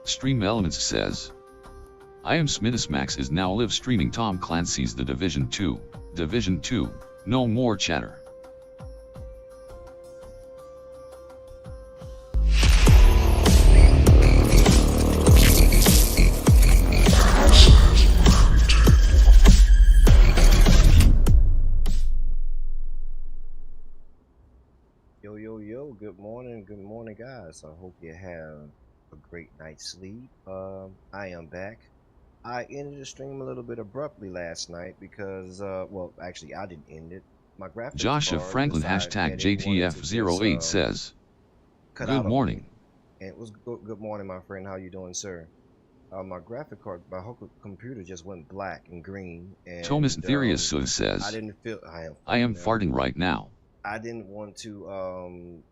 Stream Elements says, I am Smithismax is now live streaming Tom Clancy's The Division 2, Division 2, no more chatter. Yo, good morning guys. I hope you have a great night's sleep. I am back. I ended the stream a little bit abruptly last night because well, actually I didn't end it. My graphics Josh of Franklin hashtag JTF08 says, good morning. And it was good morning, my friend. How you doing, sir? My graphic card, my whole computer just went black and green. And Thomas Therius says, I am farting right now. I didn't want to,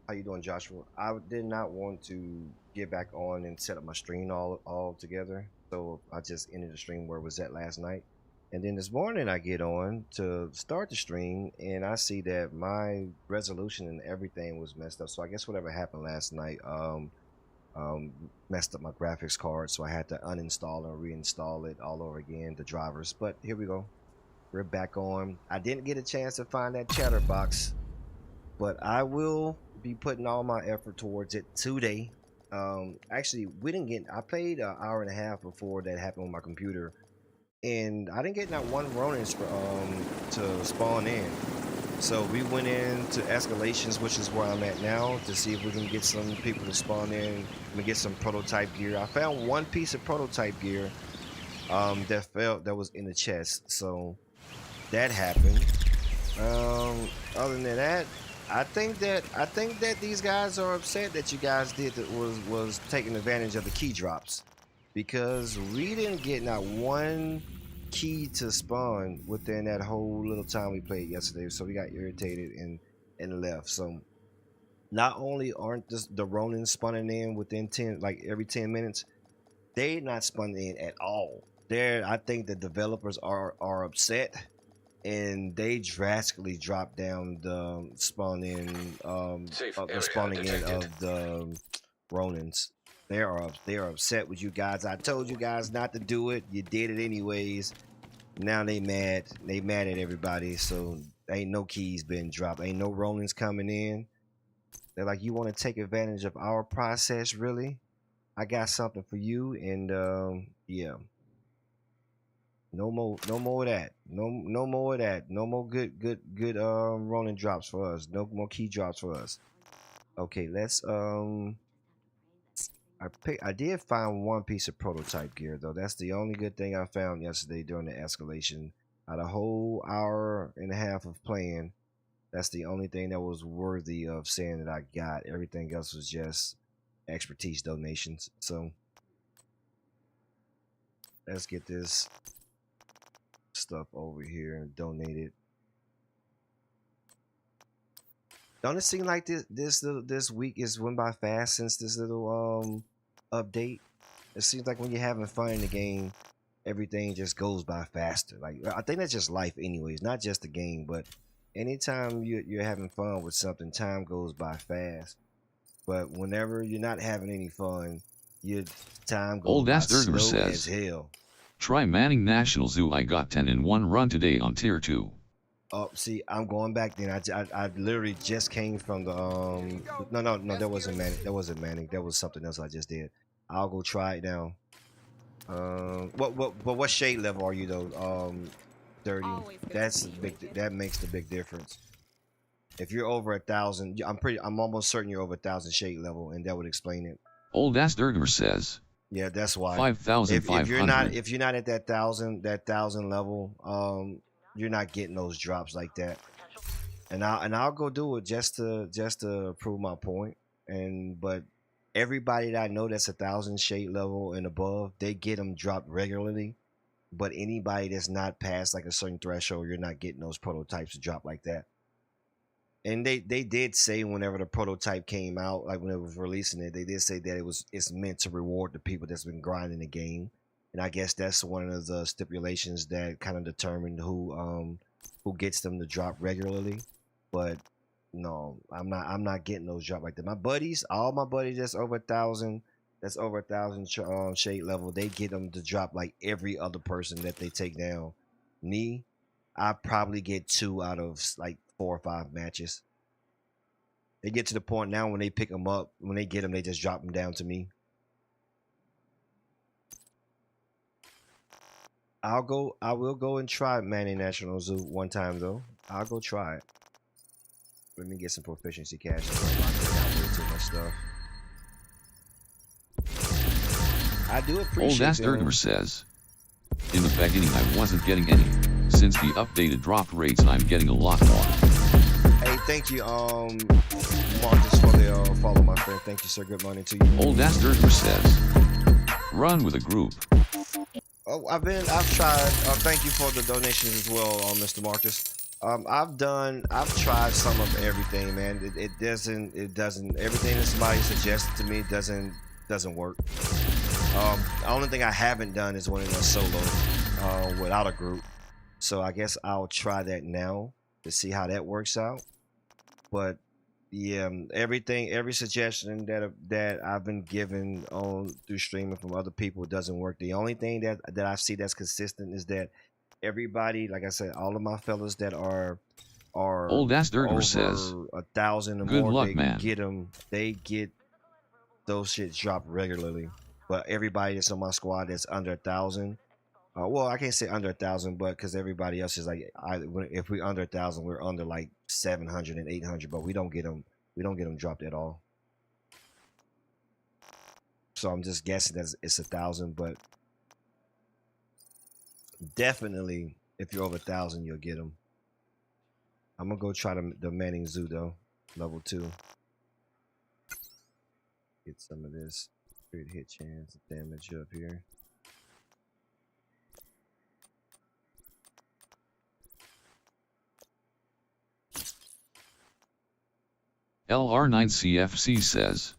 how you doing, Joshua? I did not want to get back on and set up my stream all together. So I just ended the stream where it was at last night. And then this morning I get on to start the stream and I see that my resolution and everything was messed up. So I guess whatever happened last night messed up my graphics card. So I had to uninstall and reinstall it all over again, the drivers. But here we go. We're back on. I didn't get a chance to find that Chatterbox, but I will be putting all my effort towards it today. Actually, I played an hour and a half before that happened on my computer, and I didn't get not one Ronin to spawn in. So we went into escalations, which is where I'm at now, to see if we can get some people to spawn in and get some prototype gear. I found one piece of prototype gear that was in the chest, so that happened. Other than that, I think that these guys are upset that you guys was taking advantage of the key drops, because we didn't get not one key to spawn within that whole little time we played yesterday. So we got irritated and left. So not only aren't the Ronins spawning in within 10, like every 10 minutes, they not spawning in at all. I think the developers are upset, and they drastically dropped down the spawning in of the Ronins. They are upset with you guys. I told you guys not to do it. You did it anyways. Now they mad. They mad at everybody. So ain't no keys been dropped. Ain't no Ronins coming in. They're like, you want to take advantage of our process, really? I got something for you, and yeah. No more of that. No more of that. No more good Ronin drops for us. No more key drops for us. Okay, let's I did find one piece of prototype gear though. That's the only good thing I found yesterday during the escalation. Out of a whole hour and a half of playing, that's the only thing that was worthy of saying that I got. Everything else was just expertise donations. So let's get this stuff over here and donate it. Don't it seem like this week is went by fast since this little update? It seems like when you're having fun in the game, everything just goes by faster. Like, I think that's just life anyways, not just the game, but anytime you're having fun with something, time goes by fast. But whenever you're not having any fun, your time goes by slow as hell. Try Manning National Zoo. I got 10 in one run today on tier 2. Oh, see, I'm going back then. I literally just came from the no, that wasn't Manning. That wasn't Manning. That was something else I just did. I'll go try it now. What shade level are you though? 30. That's big. That makes the big difference. If you're over 1,000, I'm almost certain you're over 1,000 shade level, and that would explain it. Old Ass Durger says. Yeah, that's why. 5,500. If you're not at that thousand level, you're not getting those drops like that. And I'll go do it just to prove my point. But everybody that I know that's 1,000 shade level and above, they get them dropped regularly. But anybody that's not past like a certain threshold, you're not getting those prototypes to drop like that. And they did say whenever the prototype came out, like when it was releasing it, they did say that it's meant to reward the people that's been grinding the game. And I guess that's one of the stipulations that kind of determined who gets them to drop regularly. But no, I'm not getting those drop like that. All my buddies that's over 1,000, shade level, they get them to drop like every other person that they take down. Me, I probably get 2 out of like 4 or 5 matches. They get to the point now when they pick them up, when they get them, they just drop them down to me. I will go and try Manning National Zoo one time though. I'll go try it. Let me get some proficiency cash. Too much stuff. I do appreciate Old Ass Durger says. In the beginning I wasn't getting any. Since the updated drop rates I'm getting a lot more. Hey, thank you, Marcus, for the follow, my friend. Thank you, sir. Good morning to you. Old Ass Durger says. Run with a group. Oh, I've tried. Thank you for the donations as well, Mr. Marcus. I've tried some of everything, man. It doesn't, everything that somebody suggested to me doesn't work. The only thing I haven't done is one in a solo, without a group. So I guess I'll try that now to see how that works out. But yeah, every suggestion that I've been given through streaming from other people doesn't work. The only thing that I see that's consistent is that everybody, like I said, all of my fellas that are Old Ass Durger says 1,000 or good more, luck, man. They get those shits dropped regularly. But everybody that's on my squad that's under 1,000. Well, I can't say under 1,000, but because everybody else is like, if we're under 1,000, we're under like 700 and 800, but we don't get them dropped at all. So I'm just guessing that it's 1,000, but definitely if you're over 1,000, you'll get them. I'm gonna go try the Manning Zoo though, level 2. Get some of this. Crit hit chance, damage up here. LR9CFC says,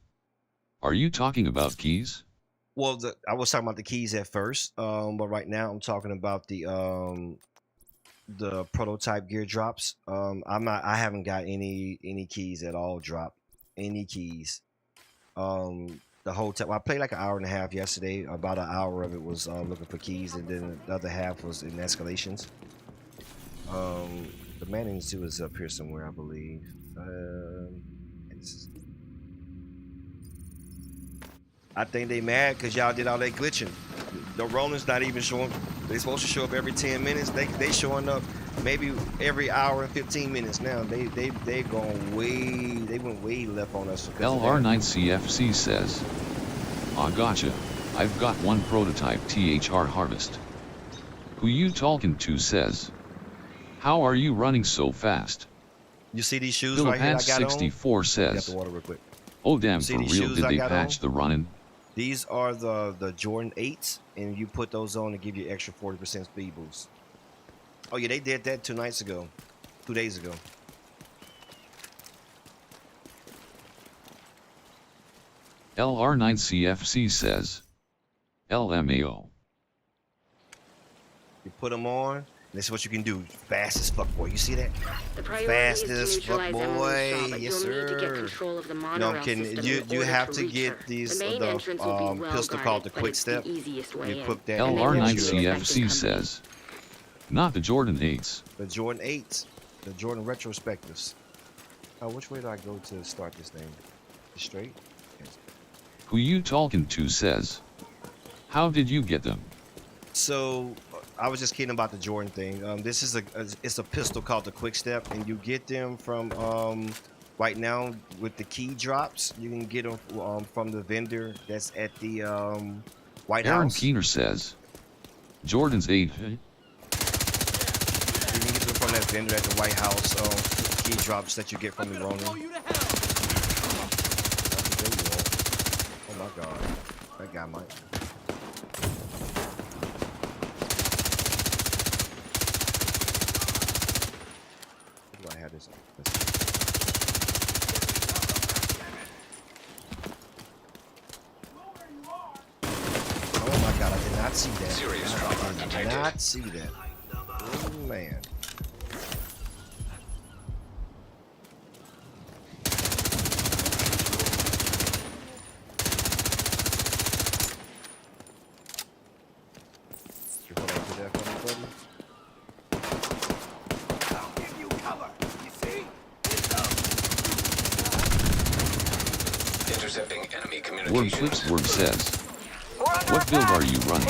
are you talking about keys? Well, I was talking about the keys at first, but right now I'm talking about the prototype gear drops. I haven't got any keys at all drop. Any keys. The whole time I played like an hour and a half yesterday. About an hour of it was looking for keys, and then the other half was in escalations. The Manning Zoo is up here somewhere, I believe. I think they mad because y'all did all that glitching. The Rollins not even showing. They supposed to show up every 10 minutes. They showing up maybe every hour and 15 minutes now. They going way. They went way left on us. LR9CFC says, ah, gotcha. I've got one prototype THR Harvest. Who you talking to says, how are you running so fast? You see these shoes right here I got 64 on? says, Got the water real quick. oh damn, for real, did they patch the running? These are the Jordan 8s, and you put those on to give you extra 40% speed boost. Oh yeah, they did that 2 nights ago, 2 days ago. LR9CFC says, LMAO. You put them on. This is what you can do. Fast as fuck, boy. You see that? Fast as fuck, boy. Yes, sir. No, I'm kidding. You have to get these pistol called the Quick Step. You put that. LR9CFC says, not the Jordan 8s. The Jordan 8s. The Jordan retrospectives. Oh, which way do I go to start this thing? Straight? Yes. Who you talking to says, how did you get them? So I was just kidding about the Jordan thing. This is it's a pistol called the Quick Step, and you get them from right now with the key drops. You can get them from the vendor that's at the White Aaron House. Keener says, Jordan's 8. You can get them from that vendor at the White House. Key drops that you get from the Ronin. Oh my God, that guy might. Oh my God, I did not see that. I did not see that. Oh man. Intercepting enemy Worm communications. Flipsworm says, what build are you running?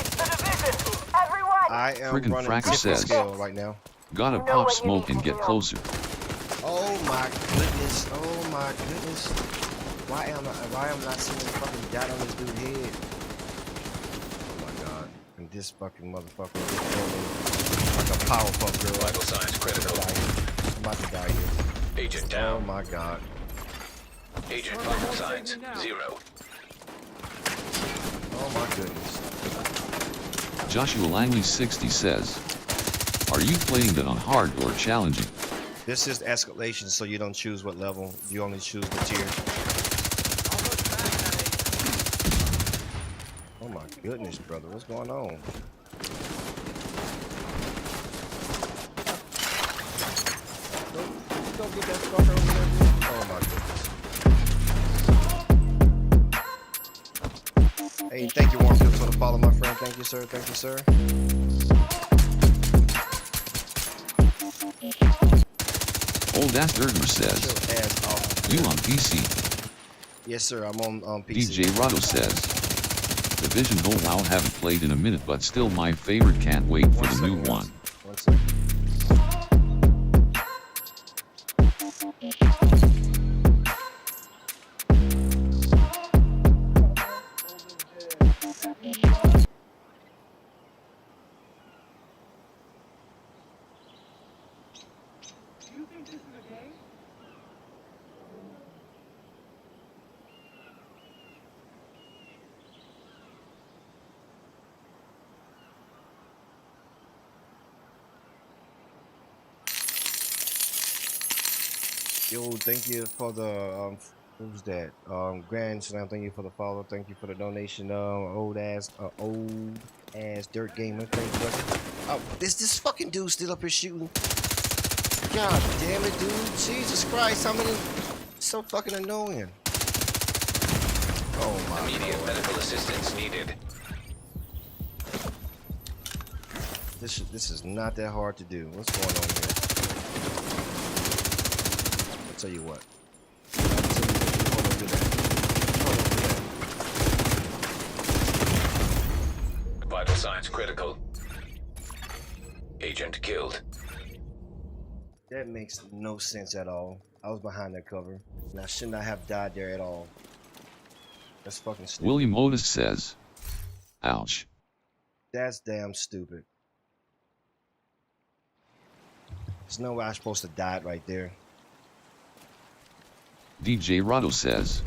I am Friggin' running Fracker says, scale right now. gotta pop smoke and get closer. Oh my goodness! Oh my goodness! Why am I not seeing the fucking dot on this dude's head? Oh my God! And this fucking motherfucker is like a Powerpuff Girl. Vital signs critical. I'm about to die here. Agent Oh down. my God! Agent vital signs 0. Oh my goodness! Joshua Langley 60 says, are you playing that on hard or challenging? This is escalation, so you don't choose what level. You only choose the tier. Oh my goodness, brother, what's going on? Don't get that fucker over there. Oh my goodness. Hey, thank you, Warmfield, for the follow, my friend. Thank you, sir. Thank you, sir. Old Ass Dirtmer says, you on PC? Yes, sir. I'm on PC. DJ Rado says, Division oh wow, haven't played in a minute but still my favorite, can't wait for the new one. 1 second. Yo, thank you for the who's that? Grand Slam, thank you for the follow. Thank you for the donation. Old ass dirt gamer. Thank you, brother. Oh, this fucking dude still up here shooting. God damn it, dude. Jesus Christ, how many? So fucking annoying. Oh my Immediate Lord. medical assistance needed. This is not that hard to do. What's going on here? I'll tell you what. Don't do that. Vital signs critical. Agent killed. That makes no sense at all. I was behind that cover, and I should not have died there at all. That's fucking stupid. William Otis says, ouch. That's damn stupid. There's no way I'm supposed to die right there. DJ Rado says,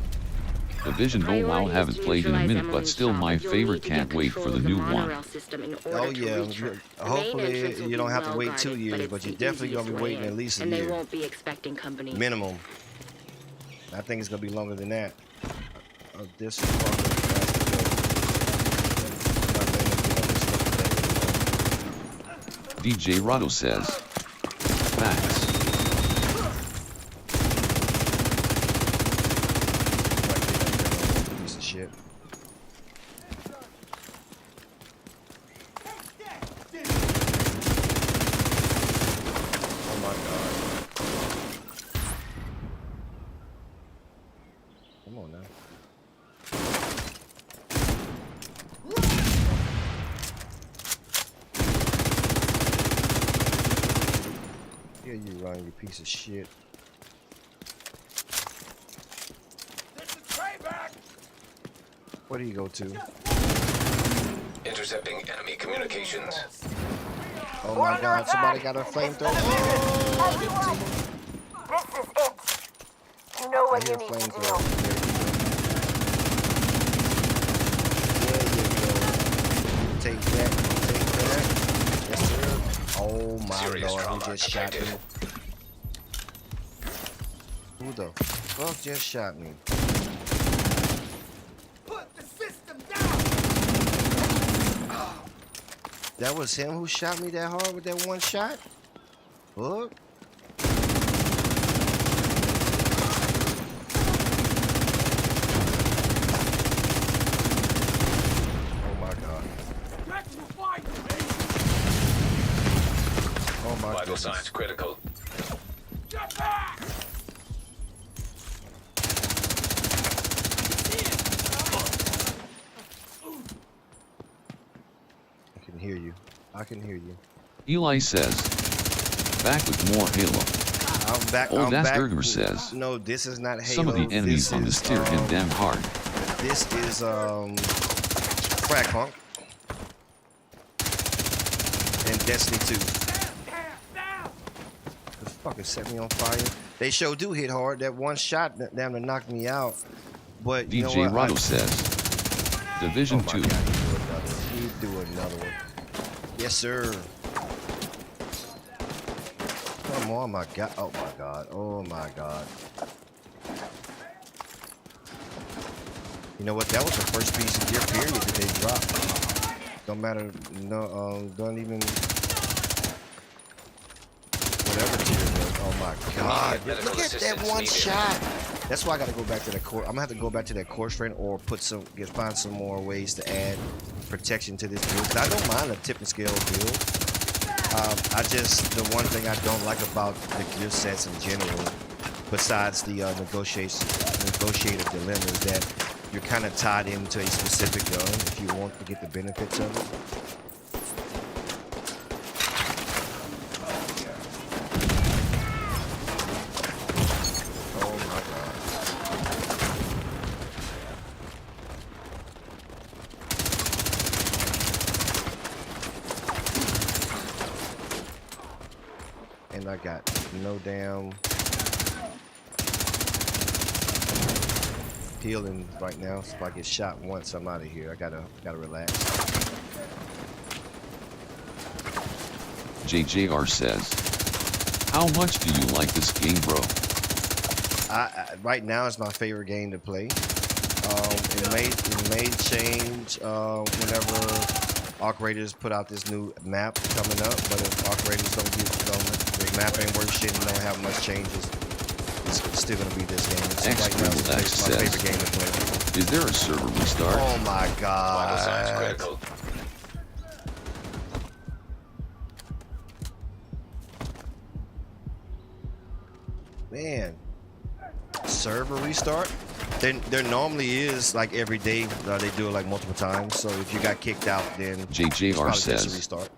Division oh wow, haven't played in a minute, but still my favorite, can't wait for the new one. Oh yeah, hopefully you don't have to wait 2 years, but you're definitely gonna be waiting at least a year. And they won't be expecting company. Minimum. I think it's gonna be longer than that. This fucker has to go. DJ Rado says, facts. Piece of shit. Oh my god. Come on now. Here you run, you piece of shit. Where do you go to? Intercepting enemy communications. Oh my god, somebody got a flamethrower. Everyone, this is it. You know what you need to do. There you go. Take that, take that. Yes, sir. Oh my Serious lord, who trauma just shot me? detected. Who the fuck just shot me? Put the system down! That was him who shot me that hard with that one shot? Look. Oh my god. That's your fight! Oh my Vital goodness. signs critical. Get back! I can hear you. I can hear you. Eli says, back with more Halo. I'm back. Old I'm back. Asperger says, No, this is not Halo. some of the enemies on this tier hit damn hard. This is Frag Punk and Destiny 2. This fucking set me on fire. They sure do hit hard. That one shot damn to knock me out. But you DJ know what? Rado says, Division Oh my 2. God, you do another one. Yes, sir. Come on, my God. Oh my God. Oh my God. You know what? That was the first piece of gear period that they dropped. Don't matter. No, don't even. Whatever tier it was. Oh my God. Medical Look at that assistance one needed. shot. That's why I got to go back to that core. I'm gonna have to go back to that core strength or find some more ways to add protection to this build. 'Cause I don't mind a tip and scale build. The one thing I don't like about the gear sets in general, besides the negotiated dilemma, is that you're kind of tied into a specific gun if you want to get the benefits of it. Oh my God. And I got no damn healing right now. So if I get shot once, I'm out of here. I gotta relax. JJR says, how much do you like this game, bro? Right now it's my favorite game to play. It may change whenever Arc Raiders put out this new map coming up. But if Arc Raiders the map ain't worth shit and don't have much changes, it's still gonna be this game. So right now it's my favorite game to play. Is there a server restart? Oh my Vital signs god! critical. Man, server restart? There normally is like every day. They do it like multiple times. So if you got kicked out, then it's JJR probably just a says, restart.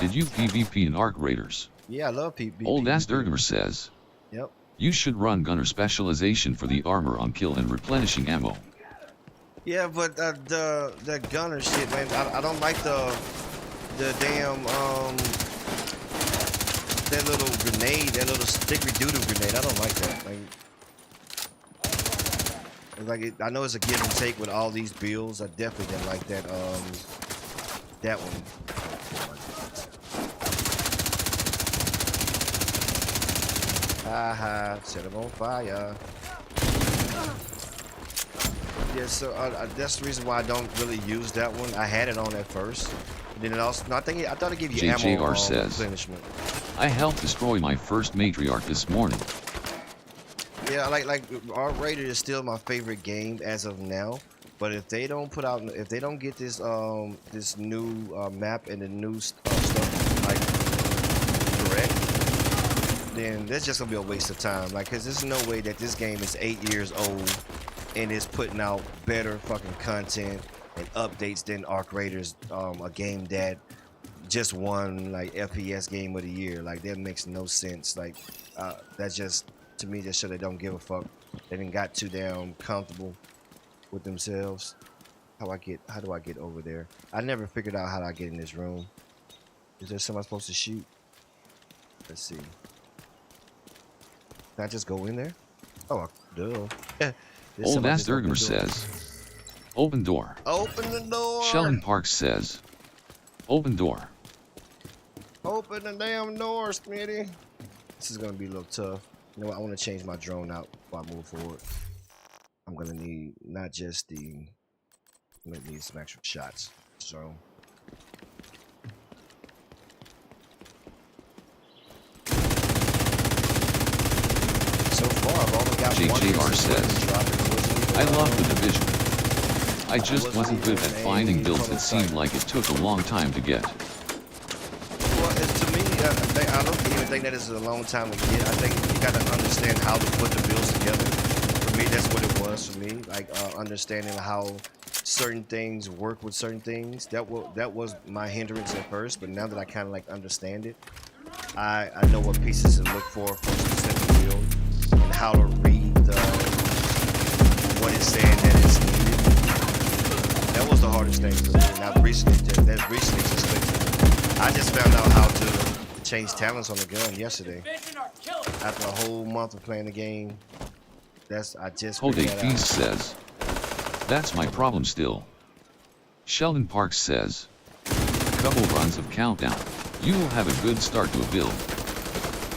did you PvP in Arc Raiders? Yeah, I love PvP. Old Asderger says, Yep. you should run gunner specialization for the armor on kill and replenishing ammo. Yeah, but the gunner shit, man. I don't like the damn that little grenade, that little sticky doodle grenade. I don't like that. I know it's a give and take with all these builds. I definitely didn't like that. That one. Haha, set him on fire. Yeah, so that's the reason why I don't really use that one. I had it on at first. And then it also, I thought it gave you JJR ammo says, replenishment. I helped destroy my first matriarch this morning. Yeah, like Arc Raider is still my favorite game as of now. But if they don't get this this new map and the new stuff like correct, then that's just gonna be a waste of time. Like, cause there's no way that this game is 8 years old and is putting out better fucking content and updates than Arc Raiders, a game that just won like FPS Game of the Year. Like, that makes no sense. Like, that's just, to me, just show they don't give a fuck. They didn't got too damn comfortable with themselves. How do I get over there? I never figured out how do I get in this room. Is there somebody supposed to shoot? Let's see. Can I just go in there? Oh, duh. Old Asderger says, open door. Open the door. Sheldon Parks says, open door. Open the damn door, Smitty. This is gonna be a little tough. You know what? I want to change my drone out before I move forward. I'm gonna need not just the. I'm gonna need some extra shots. So. So far, I've only got JJR says, I love the Division. I just wasn't good at finding builds that seemed like it took a long time to get. Well, to me, I don't even think that is a long time to get. I think you got to understand how to put the builds together. For me, that's what it was for me. Like, understanding how certain things work with certain things. That was my hindrance at first, but now that I kind of like understand it, I know what pieces to look for a specific build and how to read what it's saying that it's needed. That was the hardest thing for me. Now recently just clicked. I just found out how to change talents on the gun yesterday. After a whole month of playing the game, I just Hode figured that out. Feast says, that's my problem still. Sheldon Parks says, couple runs of countdown. You will have a good start to a build.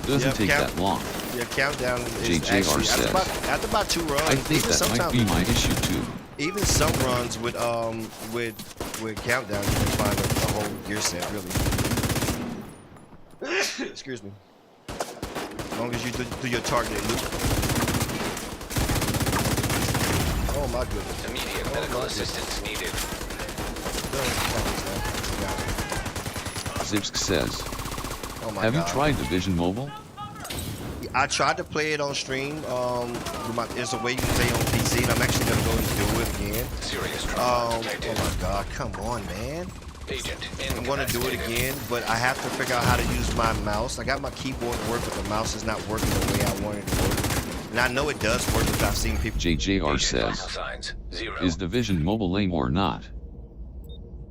Doesn't take that long. Your countdown is JJR actually says, after about 2 runs. I think that might be my issue too. Even some runs with countdown, you can find a whole gear set really. Excuse me. As long as you do your targeted loop. Oh my goodness. Immediate medical assistance needed. Zipsk says, Oh my have God. you tried Division Mobile? I tried to play it on stream. There's a way you can play on PC, and I'm actually gonna go and do it again. Serious trauma Oh detected. my God, come on, man. Agent I'm gonna do it again, but I have to figure out how to use my mouse. I got my keyboard to work, but the mouse is not working the way I want it to work. And I know it does work because I've seen people. JJR says, Signs 0. is Division Mobile lame or not?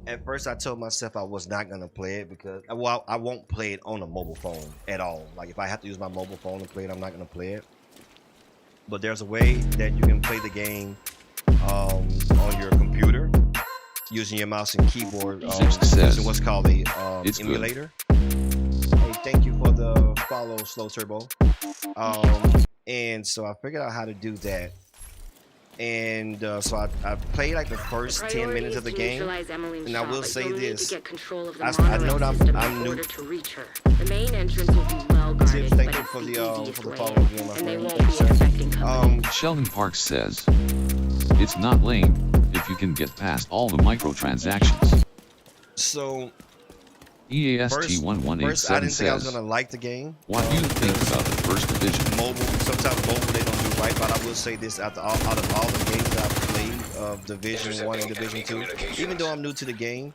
At first, I told myself I was not gonna play it because, well, I won't play it on a mobile phone at all. Like, if I have to use my mobile phone to play it, I'm not gonna play it. But there's a way that you can play the game on your computer using your mouse and keyboard, Zipsk says, using what's called a it's emulator. Hey, thank you for the follow, Slow Turbo. And so I figured out how to do that. And so I played like the first 10 minutes of the game. And I will say this. I know that I'm new. The main entrance will be well guarded, Thank but you it's for the the easiest follow way, again, my and they friend. won't Thank be you, sir. expecting company. Sheldon Parks says, it's not lame if you can get past all the microtransactions. So first, I EAST1187 didn't think I was says, gonna like the game. what do you think about the first division? Mobile, sometimes mobile they don't do right, but I will say this: out of all the games that I've played of Division 1 and Division 2, even though I'm new to the game,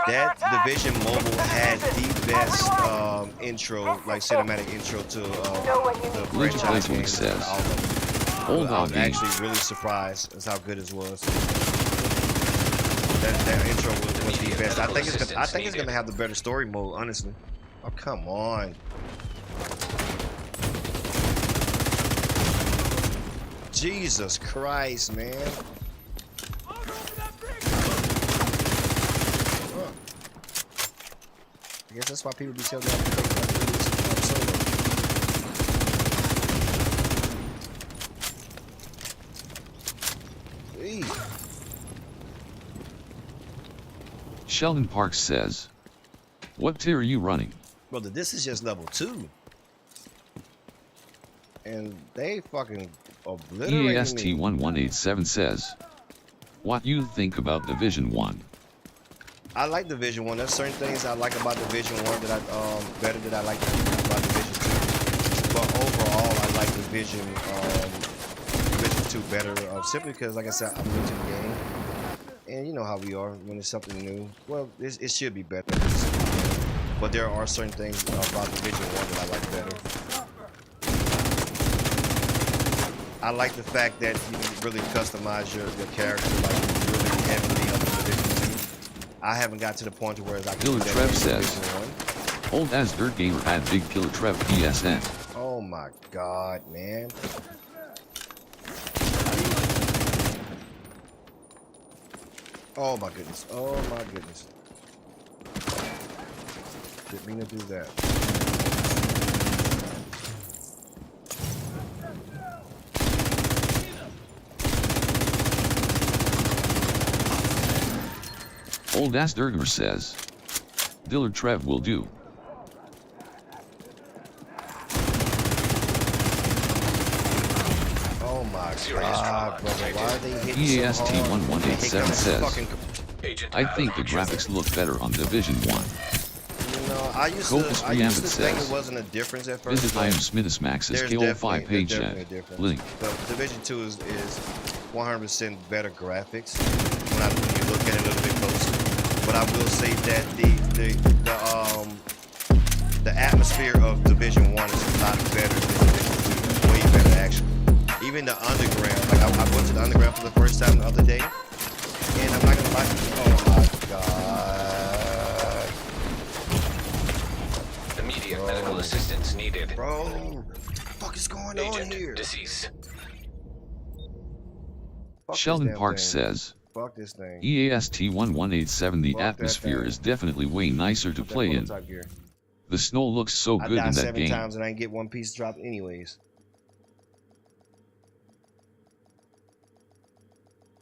that Division Mobile had the best intro, like cinematic intro to the Legend franchise Playboy games. says, All of them. Old I dog was game. actually really surprised as how good it was. That intro was the best. I think it's gonna have the better story mode, honestly. Oh, come on. Jesus Christ, man. I guess that's why people be telling me I play solo. Jeez. Sheldon Parks says, what tier are you running? Brother, this is just level 2. And they fucking obliterated me. EAST1187 says, what you think about Division 1? I like Division 1. There's certain things I like about Division 1 that I better than I like about Division 2. But overall, I like Division 2 better. Simply because, like I said, I'm new to the game. And you know how we are when it's something new. Well, it should be better. But there are certain things about Division 1 that I like better. I like the fact that you can really customize your character like really heavily up in Division 2. I haven't got to the point to where I can Killer do that Trev in says, Division 1. Old as Dirt Gamer had Big Killer Trev PSN. Oh my god, man. Oh my goodness. Oh my goodness. Didn't mean to do that. Old Ass Durger says, Dillard Trev will do. Oh my god, brother. Why are they hitting EAST1187 says, Agent I think the graphics look better on Division 1. No, I used Scopus to Preambit think says, it wasn't a difference at first. Visit I am Smithus Max's There's KO5 page definitely a at difference. link. But Division 2 is 100% better graphics when you look at it a little bit closer. But I will say that the atmosphere of Division 1 is a lot better than Division 2. Way better, actually. Even the underground. Like I went to the underground for the first time the other day, and I'm not gonna lie. Oh my god. Immediate medical assistance needed. Bro, what the fuck is going on Agent here? deceased. Fuck this Sheldon damn Parks thing. says, Fuck this thing. EAST1187 the Fuck that atmosphere thing. is definitely way nicer to Put that play in. prototype gear. The snow looks so I good died in that 7 game. times and I didn't get one piece dropped anyways.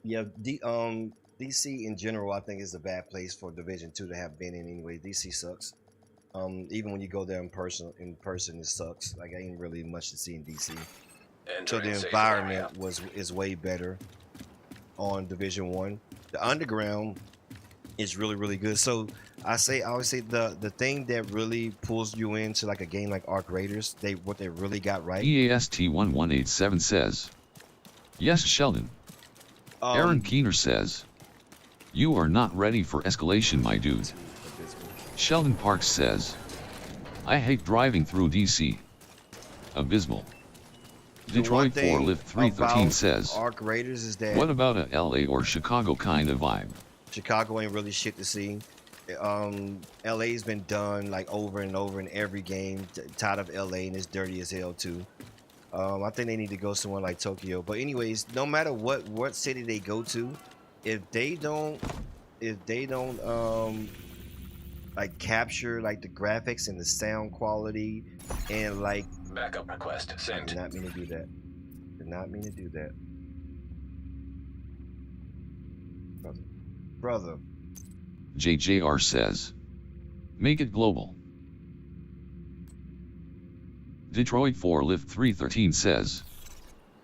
Yeah, DC in general, I think is a bad place for Division 2 to have been in anyway. DC sucks. Even when you go there in person, it sucks. Like, ain't really much to see in DC. So the environment is way better on Division 1. The underground is really good. So I always say the thing that really pulls you into like a game like Arc Raiders, what they really got right. EAST1187 says, yes, Sheldon. Aaron Keener says, you are not ready for escalation, my dude. Sheldon Parks says, I hate driving through DC. Abysmal. Detroit 4 Lift 313 says, Arc Raiders is that what about a LA or Chicago kind of vibe? Chicago ain't really shit to see. LA's been done like over and over in every game. Tired of LA and it's dirty as hell too. I think they need to go somewhere like Tokyo. But anyways, no matter what city they go to, if they don't like capture like the graphics and the sound quality and like Backup request I sent. did not mean to do that. Did not mean to do that. Brother. JJR says, make it global. Detroit 4 Lift 313 says,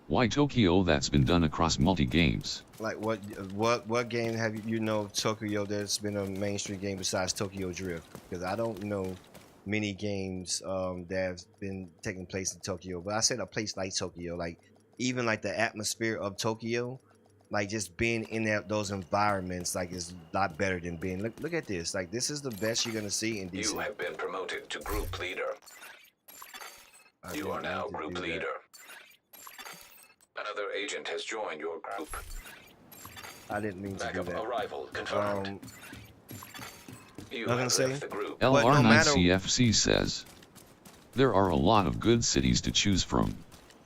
why Tokyo? That's been done across multi-games. Like what game have you know Tokyo that's been a mainstream game besides Tokyo Drift? Because I don't know many games that have been taking place in Tokyo. But I said a place like Tokyo, like even like the atmosphere of Tokyo, like just being in those environments, like is a lot better than being. Look at this. Like this is the best you're gonna see in DC. You have been promoted to group leader. You are now group leader. Another agent has joined your group. I didn't mean to do Backup that. arrival confirmed. You nothing have to say? left the group. LR9CFC says, there are a lot of good cities to choose from.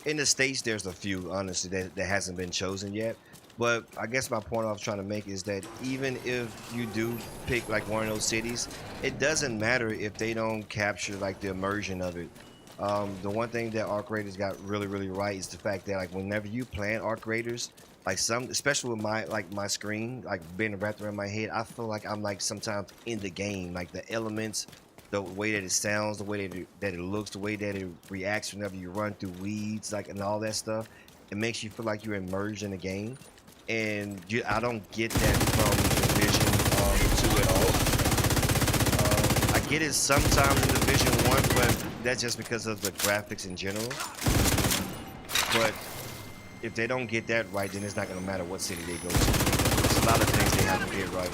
In the States, there's a few, honestly, that hasn't been chosen yet. But I guess my point I was trying to make is that even if you do pick like one of those cities, it doesn't matter if they don't capture like the immersion of it. The one thing that Arc Raiders got really right is the fact that like whenever you plan Arc Raiders, like especially with my screen like being wrapped around my head, I feel like I'm like sometimes in the game, like the elements, the way that it sounds, the way that it looks, the way that it reacts whenever you run through weeds, like and all that stuff. It makes you feel like you're immersed in the game, and I don't get that from Division 2 at all. I get it sometimes in Division 1, but that's just because of the graphics in general. But if they don't get that right, then it's not going to matter what city they go to. There's a lot of things they have to get right.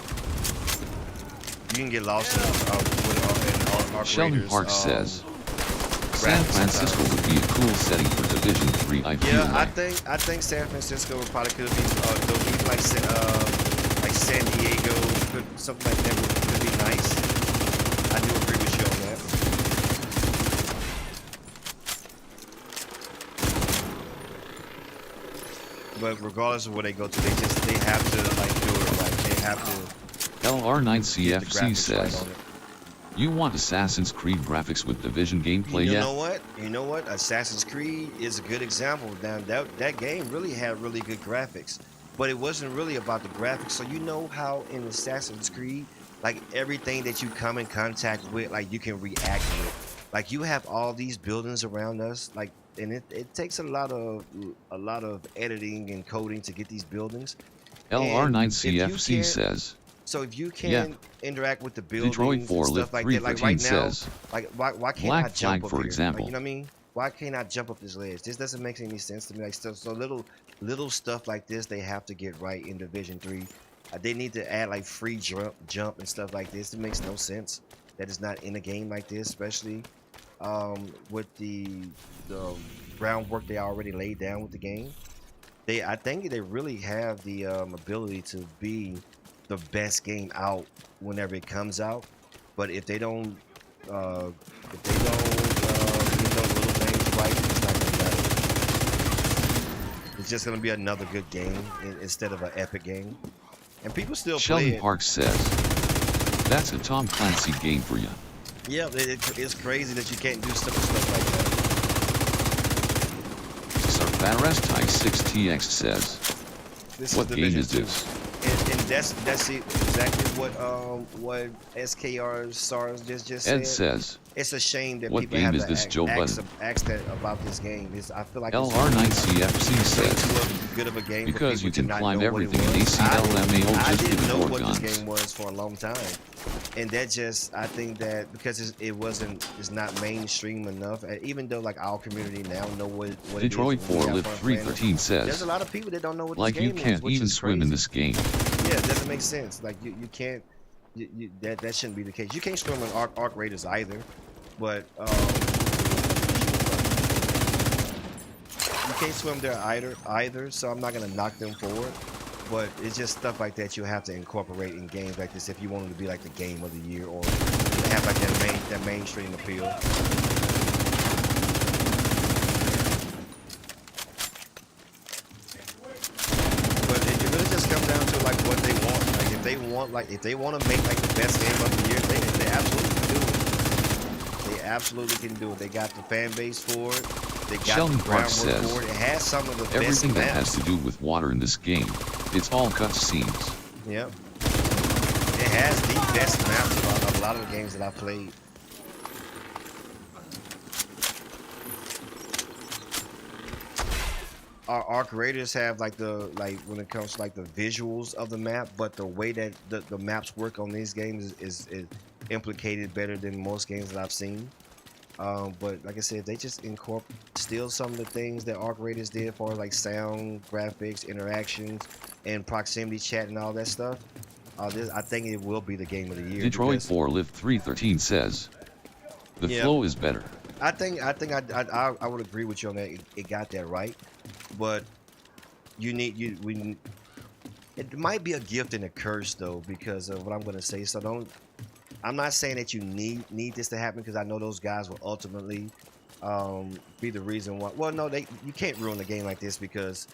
You can get lost in Arc Sheldon Raiders, Park says, San Francisco would be a cool setting for Division 3. I feel yeah, like. I think San Francisco would probably could be even like San Diego, something like that could be nice. I do agree with you on that. But regardless of where they go to, they have to like do it right. They have to. LR9CFC says, you want Assassin's Creed graphics with Division gameplay yet? You know what? Assassin's Creed is a good example. Now that game really had really good graphics, but it wasn't really about the graphics. So you know how in Assassin's Creed, like everything that you come in contact with, like you can react with. Like you have all these buildings around us, like, and it takes a lot of editing and coding to get these buildings. LR9CFC says, so if you can't interact with the buildings Detroit 4 and stuff like that, like right now, says, like why can't Black I jump Flag, up for here? example. Like, you know what I mean? Why can't I jump up this ledge? This doesn't make any sense to me. Like so little stuff like this, they have to get right in Division 3. They need to add like free jump and stuff like this. It makes no sense. That is not in a game like this, especially with the groundwork they already laid down with the game. I think they really have the ability to be the best game out whenever it comes out. But if they don't get those little things right, it's not gonna matter. It's just gonna be another good game instead of an epic game. And people still play Sheldon it. Park says, that's a Tom Clancy game for you. Yeah, it's crazy that you can't do stuff like that. Sarfarestai6TX says, what game is this? And that's exactly what SKR SARS just said. Ed says, it's a shame that what people game have is to this, Joe Budden? ask that about this game. I feel like LR9CFC says, good of a game because for you people can to not climb know everything in what it was. ACLMAO I just didn't with know four what guns. this game was for a long time, and that just I think that because it's not mainstream enough. Even though like our community now know what Detroit it is. 4 Live 313 There's says, a lot of people that don't know what like this game you can't is, which even is swim in crazy. this game. Yeah, it doesn't make sense. Like you can't. That shouldn't be the case. You can't swim in Arc Raiders either, but you can't swim there either. So I'm not gonna knock them for it. But it's just stuff like that you have to incorporate in games like this if you want it to be like the game of the year or have like that mainstream appeal. But it really just comes down to like what they want. Like if they want to make like the best game of the year, they absolutely can do it. They absolutely can do it. They got the fan base for it. They got Sheldon the Park groundwork says, for it. It has some of the best everything that maps. has to do with water in this game, it's all cutscenes. Yep. It has the best maps of a lot of the games that I played. Our creators have like when it comes to like the visuals of the map, but the way that the maps work on these games is implicated better than most games that I've seen. But like I said, they just steal some of the things that our creators did for like sound, graphics, interactions, and proximity chat and all that stuff. I think it will be the game of the year. Detroit 4 Live 313 says, the flow is better. I think I would agree with you on that. It got that right, but it might be a gift and a curse though, because of what I'm going to say. So I'm not saying that you need this to happen, because I know those guys will ultimately be the reason why. Well, no, you can't ruin the game like this, because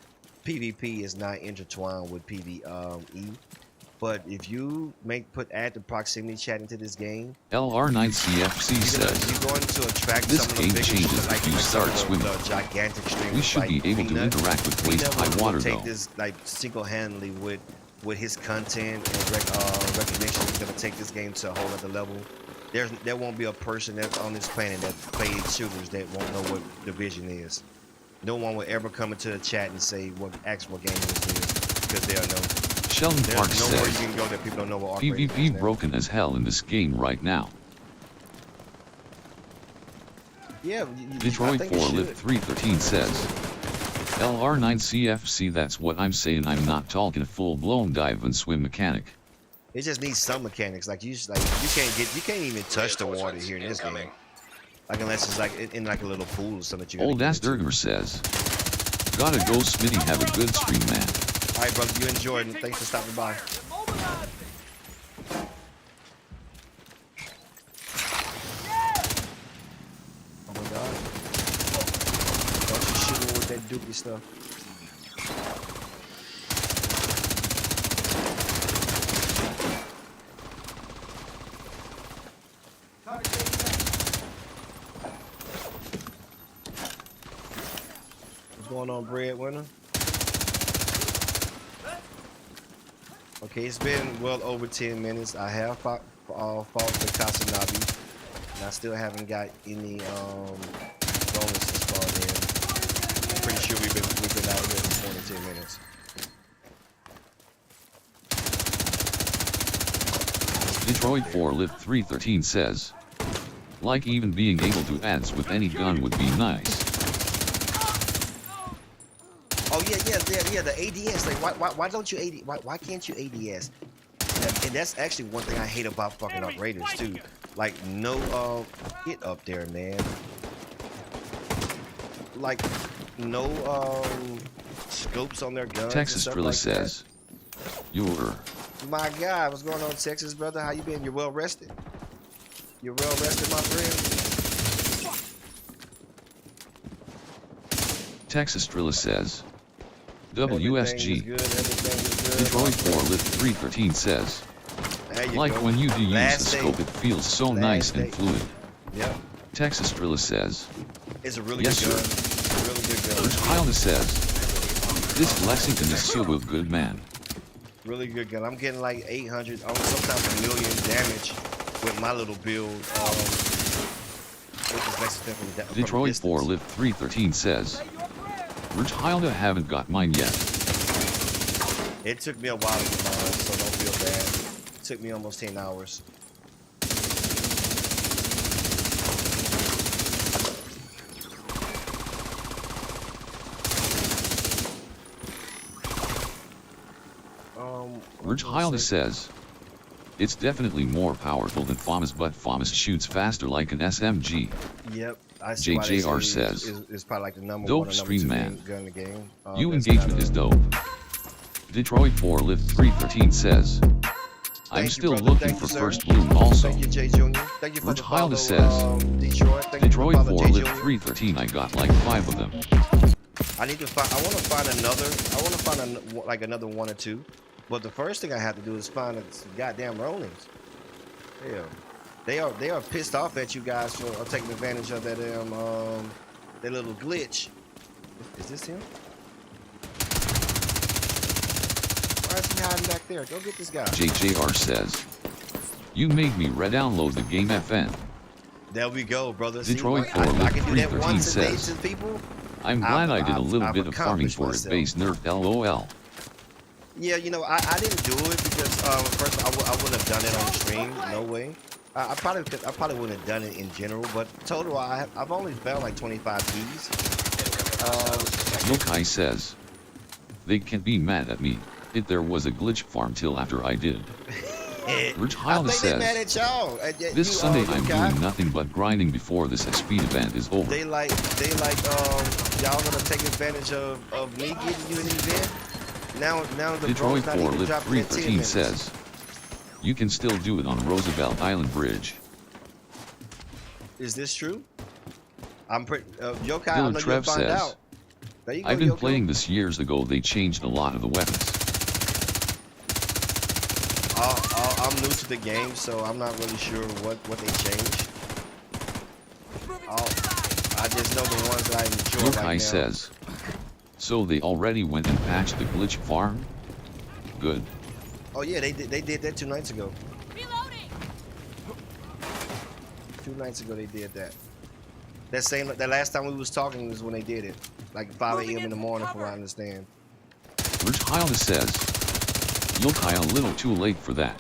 PvP is not intertwined with PvE. But if you add the proximity chat into this game, LR9CFC says, you're going to attract this some of the game bigger changes like if you start swimming. the gigantic streamers. We should be able to interact with waist high water take though. this like single-handedly with his content and recognition. He's going to take this game to a whole other level. There won't be a person that's on this planet that plays shooters that won't know what Division is. No one will ever come into the chat and say what game this is, because they'll know. Sheldon Park There's nowhere you says, can go that people don't know what PvP broken as hell in this game right now. Yeah, Detroit 4 Live 313 says, LR9CFC, that's what I'm saying. I'm not talking a full-blown dive and swim mechanic. It just needs some mechanics. Like you can't even touch the water here in this game. Like unless it's like in like a little pool or something that you. Old Ass Durger says, gotta go Smitty, have a good stream, man. All right, brother, you enjoyed it. Thanks for stopping by. Oh my God! Don't you shoot me with that dookie stuff. What's going on, breadwinner? Okay, it's been well over 10 minutes. I have fought the Kasanabi, and I still haven't got any bonuses called in. I'm pretty sure we've been out here for more than 10 minutes. Detroit 4 Live 313 says, like even being able to ads with any gun would be nice. Oh yeah, the ADS. Like, why don't you AD? Why can't you ADS? And that's actually one thing I hate about fucking upgraders too. Like, no, get up there, man. Like, no scopes on their guns. Texas and stuff Drilla like says, you're. My God, what's going on, Texas brother? How you been? You're well rested. You're well rested, my friend. Texas Drilla says, WSG. Detroit 4 Live 313 says, like go. when you do use Last the day. scope, it feels so Last nice day. and fluid. Yep. Texas Drilla says, It's a really yes, good gun. sir. It's a really good gun. Urge Hilda says, this Lexington is so good, man. Really good gun. I'm getting like 800, sometimes 1 million damage with my little build. With this Lexington from Detroit distance. 4 Live 313 says, Urge Hilda haven't got mine yet. It took me a while to get mine, so don't feel bad. It took me almost 10 hours. Urge Hilda says, it's definitely more powerful than FAMAS, but FAMAS shoots faster like an SMG. Yep. I see why they JJR say says, it's probably like the number dope one or number stream, two man. gun in the game. You That's engagement kinda- is dope. Detroit 4 Live 313 says, I'm Thank you, still brother. looking Thank for you, sir. first bloom also. Thank you, Jay Jr. Thank you for Urge the follow, Hilda says, Detroit. Thank you Detroit for the 4 follow, Jay Live Jr. 313, I got like 5 of them. I want to find like another one or two. But the first thing I have to do is find some goddamn rollings. Hell. They are pissed off at you guys for taking advantage of that that little glitch. Is this him? Why is he hiding back there? Go get this guy. JJR says, "You made me re-download the game FN." There we go, brother. Detroit See, 4 I can do that 313 once a day says, to people. "I'm glad I did a little I've bit of farming accomplished for it. myself. Base nerf LOL." Yeah, you know, I didn't do it because first I wouldn't have done it on stream. No way. I probably wouldn't have done it in general, but total I've only found like 25 keys. Yokai says, "They can't be mad at me. There was a glitch farm till after I did." Rich I Hilda think they mad says, at y'all. "This Sunday I'm Yokai, doing nothing but grinding before this speed event is over." They like y'all gonna take advantage of me getting you an event. Now the Detroit bro's not 4 even Live dropping at 10 313 minutes. says, "You can still do it on Roosevelt Island Bridge." Is this true? I'm pretty Yokai. I Dylan know Trev you'll find says, out. There you go, "I've been Yoko. playing this years ago. They changed a lot of the weapons." I'm new to the game, so I'm not really sure what they changed. I just know the ones that I enjoy Yokai right now. says, "So they already went and patched the glitch farm? Good." Oh yeah, they did that 2 nights ago. Reloading. 2 nights ago they did that. That last time we was talking was when they did it, like 5 a.m. in the morning, from what I understand. Rich Hilda says, "Yokai a little too late for that."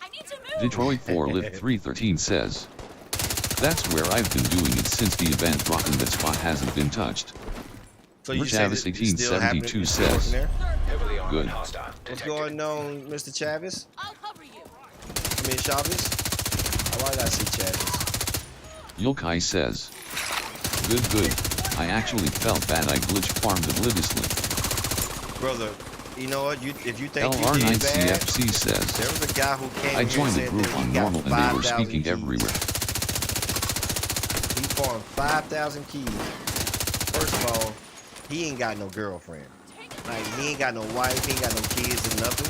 I need to move. Detroit 4 Live 313 says, "That's where I've been doing it since the event dropped and that spot hasn't been touched." So you Rich say Avis that it's still happening? 1872 It's still working says, there? Heavily armed Good. hostile What's detected. going on, Mr. Chavis? I'll cover you. I mean Chavez? Why did I say Chavis? Yokai says, Good. I actually felt bad I glitch farmed obliviously." Brother, you know what? If you think you did bad, LR9CFC says, there was a guy who came "I here and joined the said group that he on got normal and they were 5,000 speaking keys. everywhere." He farmed 5,000 keys. First of all, he ain't got no girlfriend. Like, he ain't got no wife, he ain't got no kids or nothing.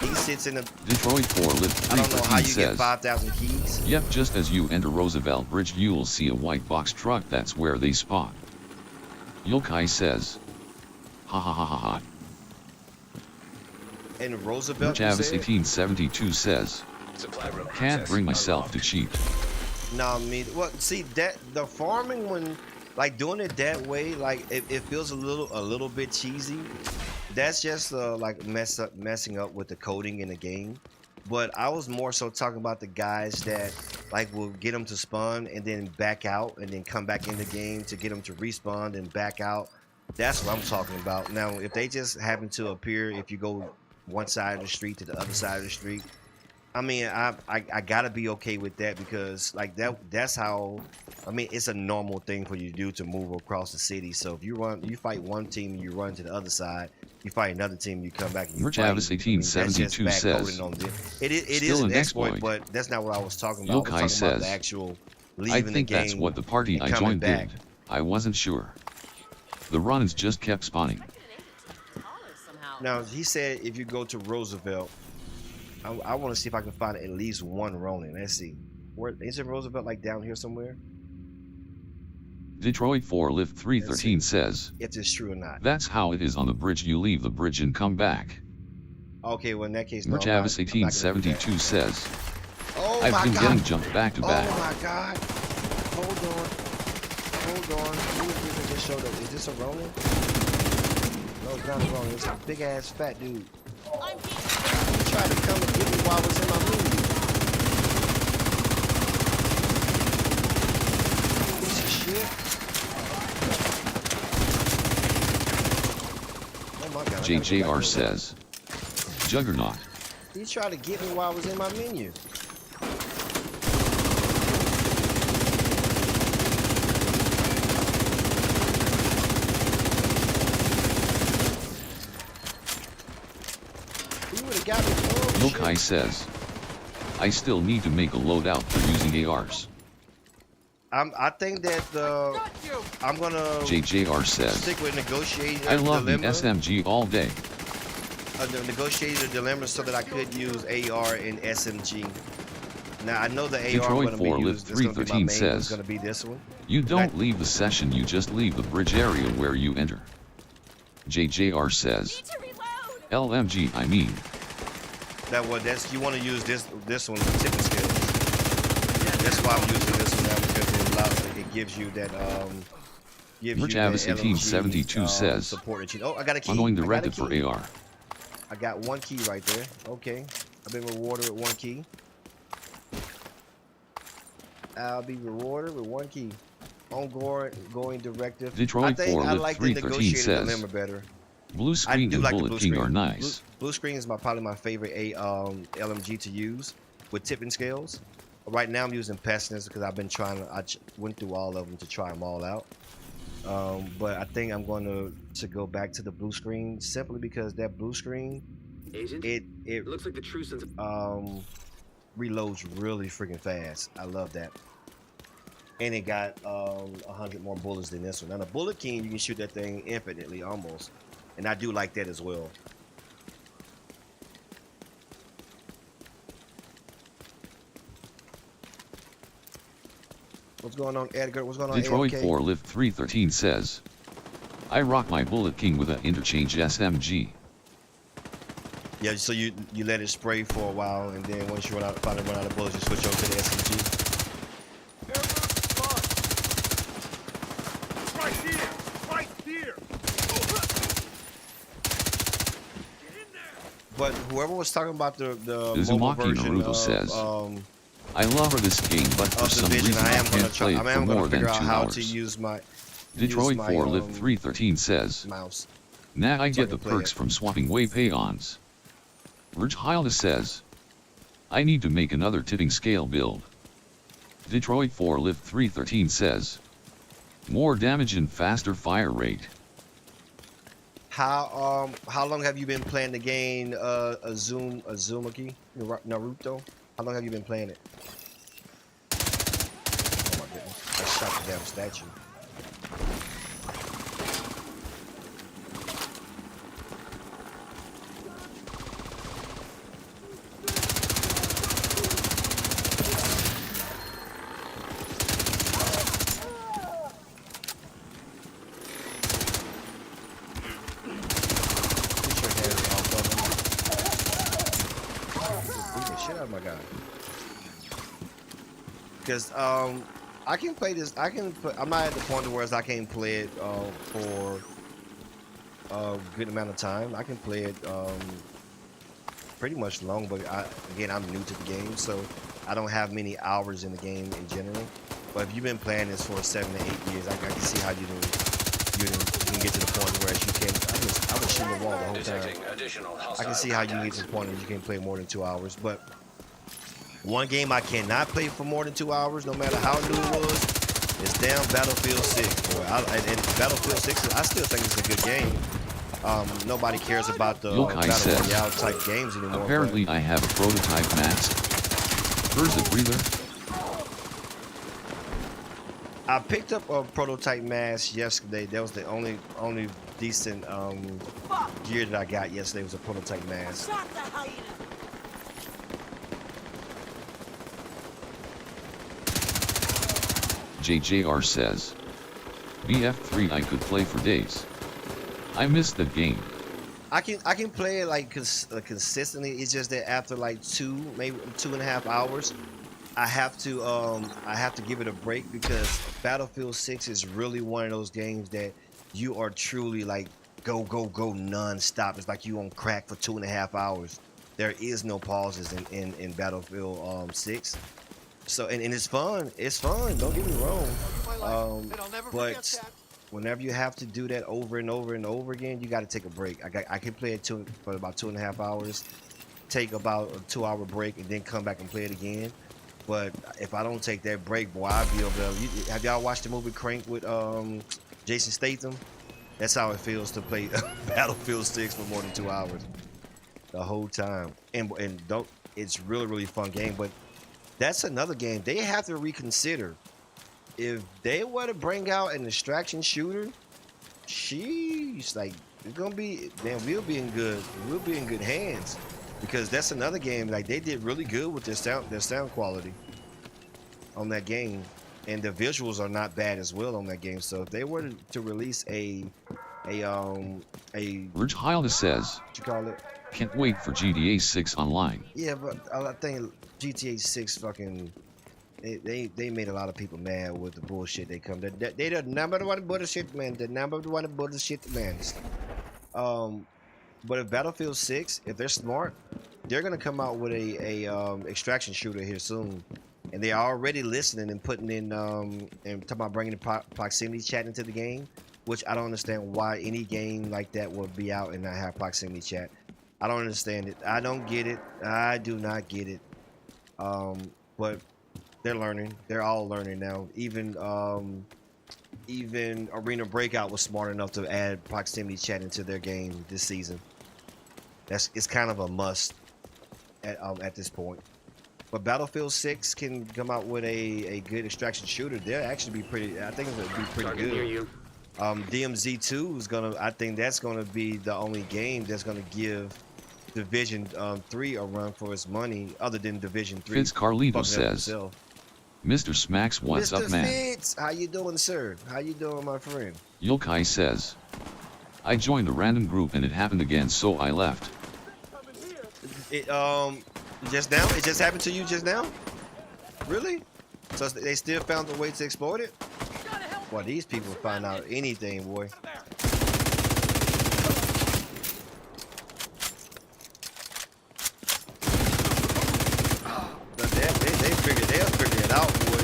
He sits in a... Detroit 4 Live I don't know how 313 you get says, 5,000 keys. "Yep, just as you enter Roosevelt Bridge you'll see a white box truck. That's where they spawn." Yokai says, "Ha ha ha ha ha." In Roosevelt, Rich you Avis said? 1872 says, Supply room "Can't access bring myself to unlocked. cheat." No, me. Well, see that the farming when like doing it that way, like it feels a little bit cheesy. That's just like messing up with the coding in the game. But I was more so talking about the guys that like will get them to spawn and then back out and then come back in the game to get them to respawn and back out. That's what I'm talking about. Now, if they just happen to appear, if you go one side of the street to the other side of the street, I mean, I gotta be okay with that because like that's how, I mean, it's a normal thing for you to do to move across the city. So if you fight one team and you run to the other side, you fight another team, you come back and you Rich fight. Avis I mean, that's just 1872 bad says, coding on them. It is "Still an an exploit, exploit." but that's not what I was talking about. Yokai I was talking about says, the actual "I leaving think the game. that's what the party and I coming joined back. did. I wasn't sure. The runs just kept spawning." Taller somehow. Now he said if you go to Roosevelt, I want to see if I can find at least one Ronin. Let's see. Where is it? Roosevelt, like down here somewhere? Detroit 4 Live 313 says, If it's true or not. "That's how it is on the bridge. You leave the bridge and come back." Okay, well in that case, no. Rich I'm not- Avis I'm not gonna do that. 1872 says, Oh "I've my been God. getting jumped back to back." Oh my God. Hold on. Who is this that just showed up? Is this a Ronin? No, it's not a Ronin. It's a big ass fat dude. I'm here. He tried to come and get me while I was in my movie. Piece of shit. Oh my God. I gotta go back JJR over says, "Juggernaut." there. He tried to get me while I was in my menu. He would have got me. Oh, Yokai shit. says, "I still need to make a loadout for using ARs." I think that Got you! I'm gonna JJR says, stick with negotiating "I love the dilemma. SMG all day." Negotiated a dilemma so that I could use AR and SMG. Now I know the AR I'm Detroit gonna be 4 Live used. It's gonna be my 313 main. It's says, gonna be this one. you don't leave the session, you just leave the bridge area where you enter. JJR says, Need to reload. LMG, I mean. That's you want to use this one with tipping skills. That's why I'm using this one now because it gives you that gives Merch you that Avis 1872 LMG, says, support that you. Oh, I got a key. unknowing I got a directive key. for AR. I got one key right there. Okay, I've been rewarded with one key. I'll be rewarded with one key. Ongoing directive. Detroit 4 I Live like the 313 negotiated says, dilemma better. blue I screen do and like the bullet blue king screen. are nice. Blue screen is probably my favorite LMG to use with tipping scales. Right now I'm using pessimist because I've been trying to. Went through all of them to try them all out. But I think I'm going to go back to the blue screen simply because that blue screen, Agent, it looks like the true sense of reloads really freaking fast. I love that. And it got 100 more bullets than this one. Now the bullet king, you can shoot that thing infinitely almost, and I do like that as well. What's going on, Edgar? What's going on, Detroit AMK? 4 Live 313 says, I rock my bullet king with an interchange SMG. Yeah, so you let it spray for a while, and then once you finally run out of bullets, you switch over to the SMG. Right here! Right here! Get in there! But whoever was talking about the mobile Uzumaki version Naruto of, says, I love this game, but for of some Division, reason I I am gonna can't try. play I it for am gonna more than figure 2 out how to hours. use my Detroit 4 Live 313 says, mouse. now I so I get the can play perks it. from swapping way pay-ons. Virg Hilda says, I need to make another tipping scale build. Detroit 4 Live 313 says, more damage and faster fire rate. How long have you been playing the game Uzumaki Naruto? How long have you been playing it? Oh my goodness! I shot the damn statue. Get your hands off of him. Just beat the shit out of my guy. Because I can play this. I'm not at the point where I can't play it for a good amount of time. I can play it pretty much long, but again, I'm new to the game, so I don't have many hours in the game in general. But if you've been playing this for 7 to 8 years, I can see how you can get to the point where you can. I was shooting the wall the whole time. Detecting additional I hostile can see how you can get contacts. to the point where you can play more than 2 hours. But one game I cannot play for more than 2 hours, no matter how new it was, is damn Battlefield 6. Boy, and Battlefield 6, I still think it's a good game. Nobody cares about the Yokai Battle says, Royale type games anymore. apparently I have a prototype mask. Where's the breather? I picked up a prototype mask yesterday. That was the only decent gear that I got yesterday was a prototype mask. Shot the hyena. JJR says, BF3 I could play for days. I missed the game. I can play it like consistently. It's just that after like maybe 2.5 hours, I have to give it a break because Battlefield 6 is really one of those games that you are truly like go non-stop. It's like you on crack for 2.5 hours. There is no pauses in Battlefield 6. So and it's fun. It's fun. Don't get me wrong. But whenever you have to do that over and over and over again, you got to take a break. I can play it for about 2.5 hours, take about a 2-hour break, and then come back and play it again. But if I don't take that break, boy, I'll be over there. Have y'all watched the movie Crank with Jason Statham? That's how it feels to play Battlefield 6 for more than 2 hours the whole time. And it's really fun game. But that's another game they have to reconsider. If they were to bring out an extraction shooter, she's like it's gonna be. Man, we'll be in good hands. because that's another game. Like they did really good with their sound quality on that game, and the visuals are not bad as well on that game. So if they were to release a Rich Hilda says, what you call it? can't wait for GTA 6 online. Yeah, but I think GTA 6 fucking they made a lot of people mad with the bullshit they come. They the number one bullshit man. The number one bullshit man. But if Battlefield 6, if they're smart, they're gonna come out with a extraction shooter here soon, and they're already listening and putting in and talking about bringing the proximity chat into the game, which I don't understand why any game like that would be out and not have proximity chat. I don't understand it. I don't get it. I do not get it. But they're learning. They're all learning now. Even Arena Breakout was smart enough to add proximity chat into their game this season. It's kind of a must at this point. But Battlefield 6 can come out with a good extraction shooter. They'll actually be pretty. I think it'll be pretty Target near good. you. DMZ 2 is gonna. I think that's gonna be the only game that's gonna give Division 3 a run for its money, other than Division 3. Fitz Carlito fucking up says, himself. Mr. Smacks, what's Mr. up, man? Fitz, how you doing, sir? How you doing, my friend? Yulkai says, I joined a random group and it happened again, so I left. It just now? It just happened to you just now? Really? So they still found a way to exploit it? Boy, these people find out anything, boy. But they'll figure it out, boy.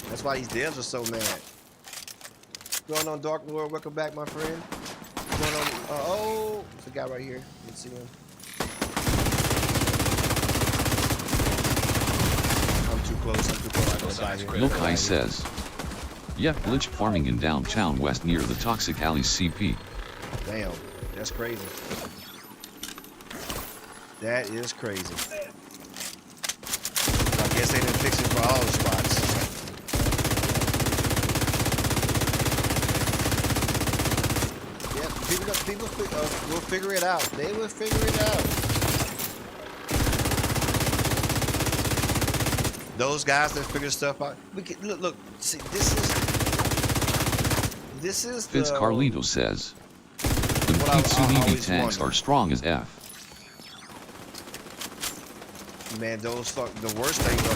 That's why these devs are so mad. What's going on, Dark Lord? Welcome back, my friend. What's going on? Oh, there's a guy right here. You can see him. I'm too close. I gotta die here. Yulkai says, yep, glitch farming in downtown west near the Toxic Alley CP. Damn, that's crazy. That is crazy. I guess they didn't fix it for all the spots. Yeah, people will figure it out. They will figure it out. Those guys that figure stuff out. We can, look. See, this is Fitz the. Carlito says, the What I Kitsune always tanks wondered. are strong as F. Man, the worst thing are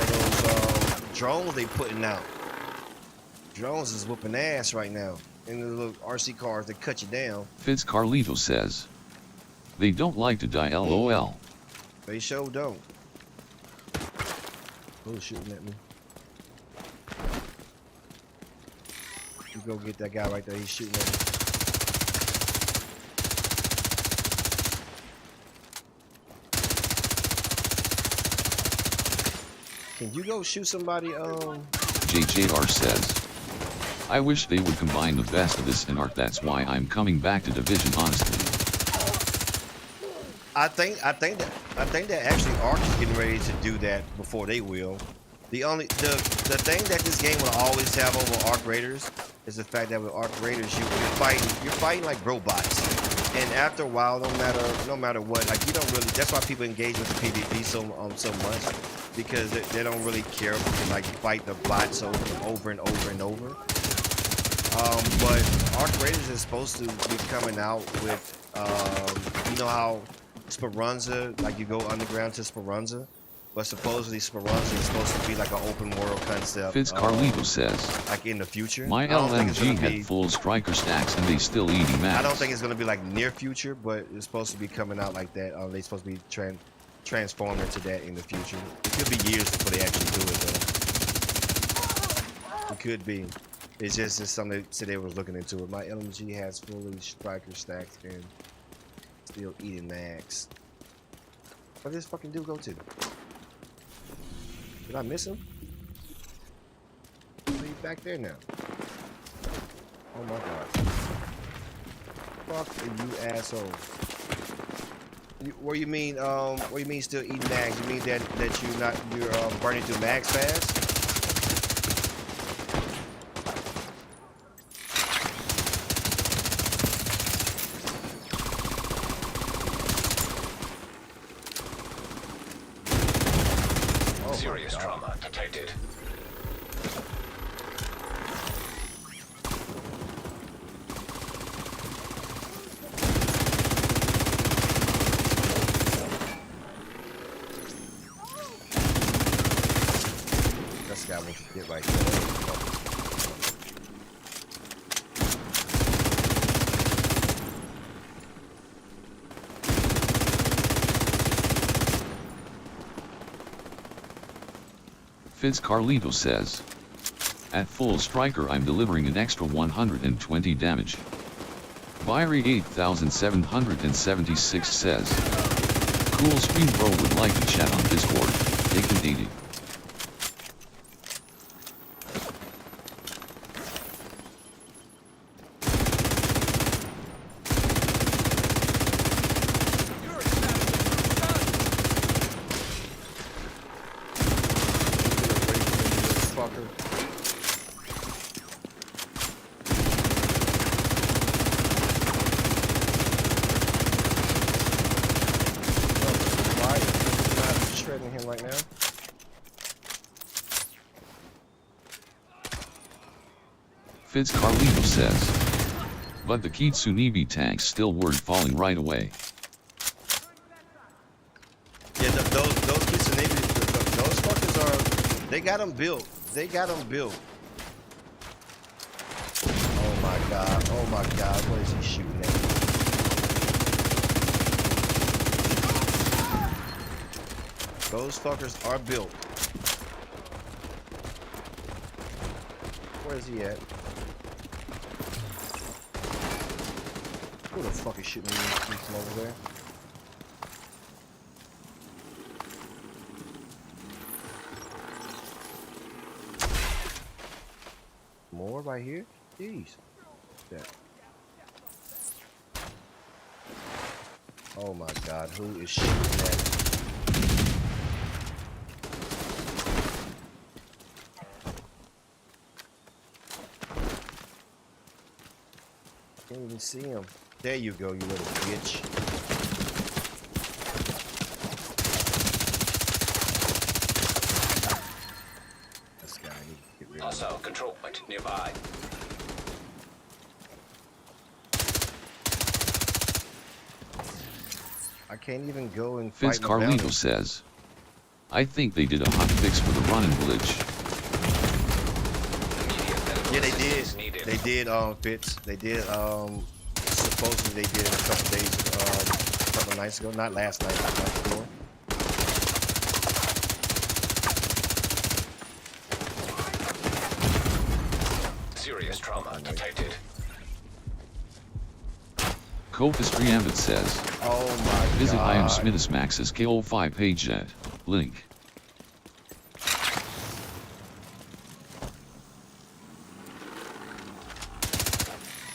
those drones they putting out. Drones is whooping ass right now. And the little RC cars that cut you down. Fitz Carlito says, they don't like to die, LOL. They sure don't. Who's shooting at me? You go get that guy right there. He's shooting at me. Can you go shoot somebody? JJR says, I wish they would combine the best of this and art. That's why I'm coming back to Division, honestly. I think that actually Ark is getting ready to do that before they will. The thing that this game will always have over Ark Raiders is the fact that with Ark Raiders you're fighting like robots. And after a while, no matter what, like you don't really. That's why people engage with the PvP so much, because they don't really care if you like fight the bots over and over and over. But Ark Raiders is supposed to be coming out with, you know how Speranza, like you go underground to Speranza, but supposedly Speranza is supposed to be like an open world concept. Fitz Carlito says, like in the future. my I don't think it's gonna LMG had be- full striker stacks and they still eating max. I don't think it's gonna be like near future, but it's supposed to be coming out like that. They're supposed to be transforming into that in the future. It could be years before they actually do it, though. It could be. It's just something that today was looking into it. My LMG has fully striker stacks and still eating max. Where did this fucking dude go to? Did I miss him? He's back there now. Oh my god. Fuck you, asshole. What do you mean? What do you mean still eating mags? You mean that you're burning through mags fast? Serious trauma detected. This guy wants to get right there. Fitz Carlito says, at full striker I'm delivering an extra 120 damage. Byrie 8776 says, cool stream bro, would like to chat on Discord, Taken 80. Shredding him right now. Fitz Carlito says, but the Kitsunibi tanks still weren't falling right away. Yeah, those Kitsunibi, those fuckers are, they got them built. They got them built. Oh my god, what is he shooting at? Those fuckers are built. Where is he at? Who the fuck is shooting me from over there? More right here? Jeez. Yeah. Oh my god, who is shooting at? Can't even see him. There you go, you little bitch. This guy, I need to get rid of him. Hostile control point nearby. I can't even go and Fitz fight Carlito says, I think they did a hot fix for the running glitch. Immediate medical Yeah, they assistance did. needed. They did, Fitz. They did, supposedly they did it a couple days, a couple nights ago. Not last night, but the night before. Serious trauma detected. Cofus Preambit says, Oh my visit god. I am Smithis Max's KO5 page at link.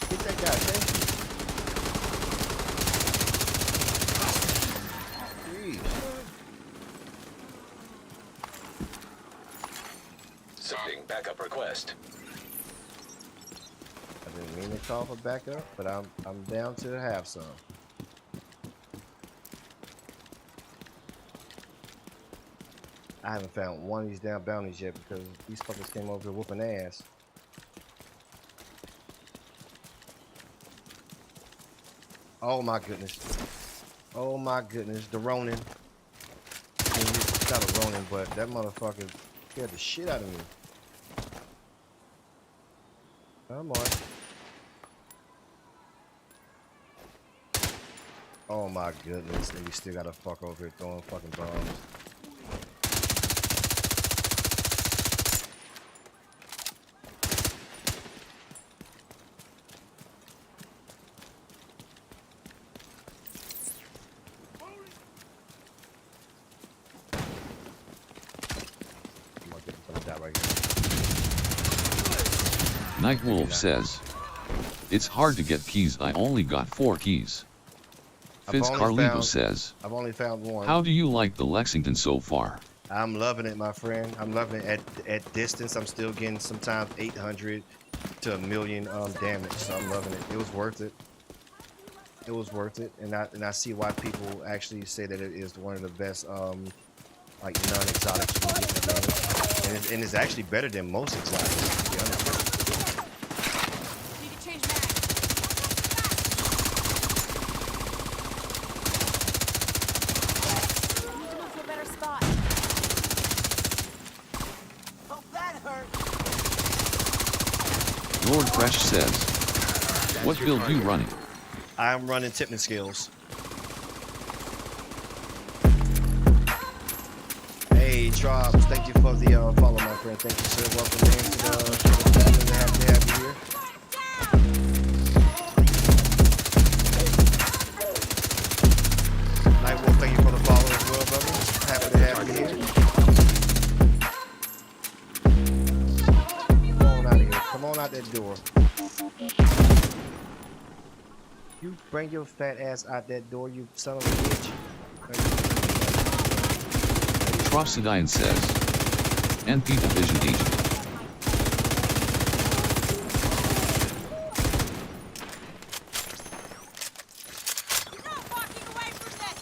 Get that guy, thank you. Jeez. Sending backup request. I didn't mean to call for backup, but I'm down to have some. I haven't found one of these damn bounties yet because these fuckers came over here whooping ass. Oh my goodness. Oh my goodness. The Ronin. I mean, it's not a Ronin, but that motherfucker scared the shit out of me. Come on. Oh my goodness. And we still got a fuck over here throwing fucking bombs. Nightwolf says, it's hard to get keys, I only got 4 keys. Fitz Carlito says, I've only found one. how do you like the Lexington so far? I'm loving it, my friend. I'm loving it. At distance, I'm still getting sometimes 800 to 1,000,000 damage. So I'm loving it. It was worth it. It was worth it, and I see why people actually say that it is one of the best like non-exotics you can get in the game, and it's actually better than most exotics. To be honest. Need to change mags. Need to move to a better spot. Oh, that hurt. Lord Fresh says, what build you running? I'm running tipping skills. Hey, Trobs, thank you for the follow, my friend. Thank you, sir. Welcome in to the family. We're happy to have you here. Nightwolf, thank you for the follow as well, brother. Happy to have you here. Come on out of here. Come on out that door. You bring your fat ass out that door, you son of a bitch. Trophsidian says, NP Division Agent. You're not walking away from this.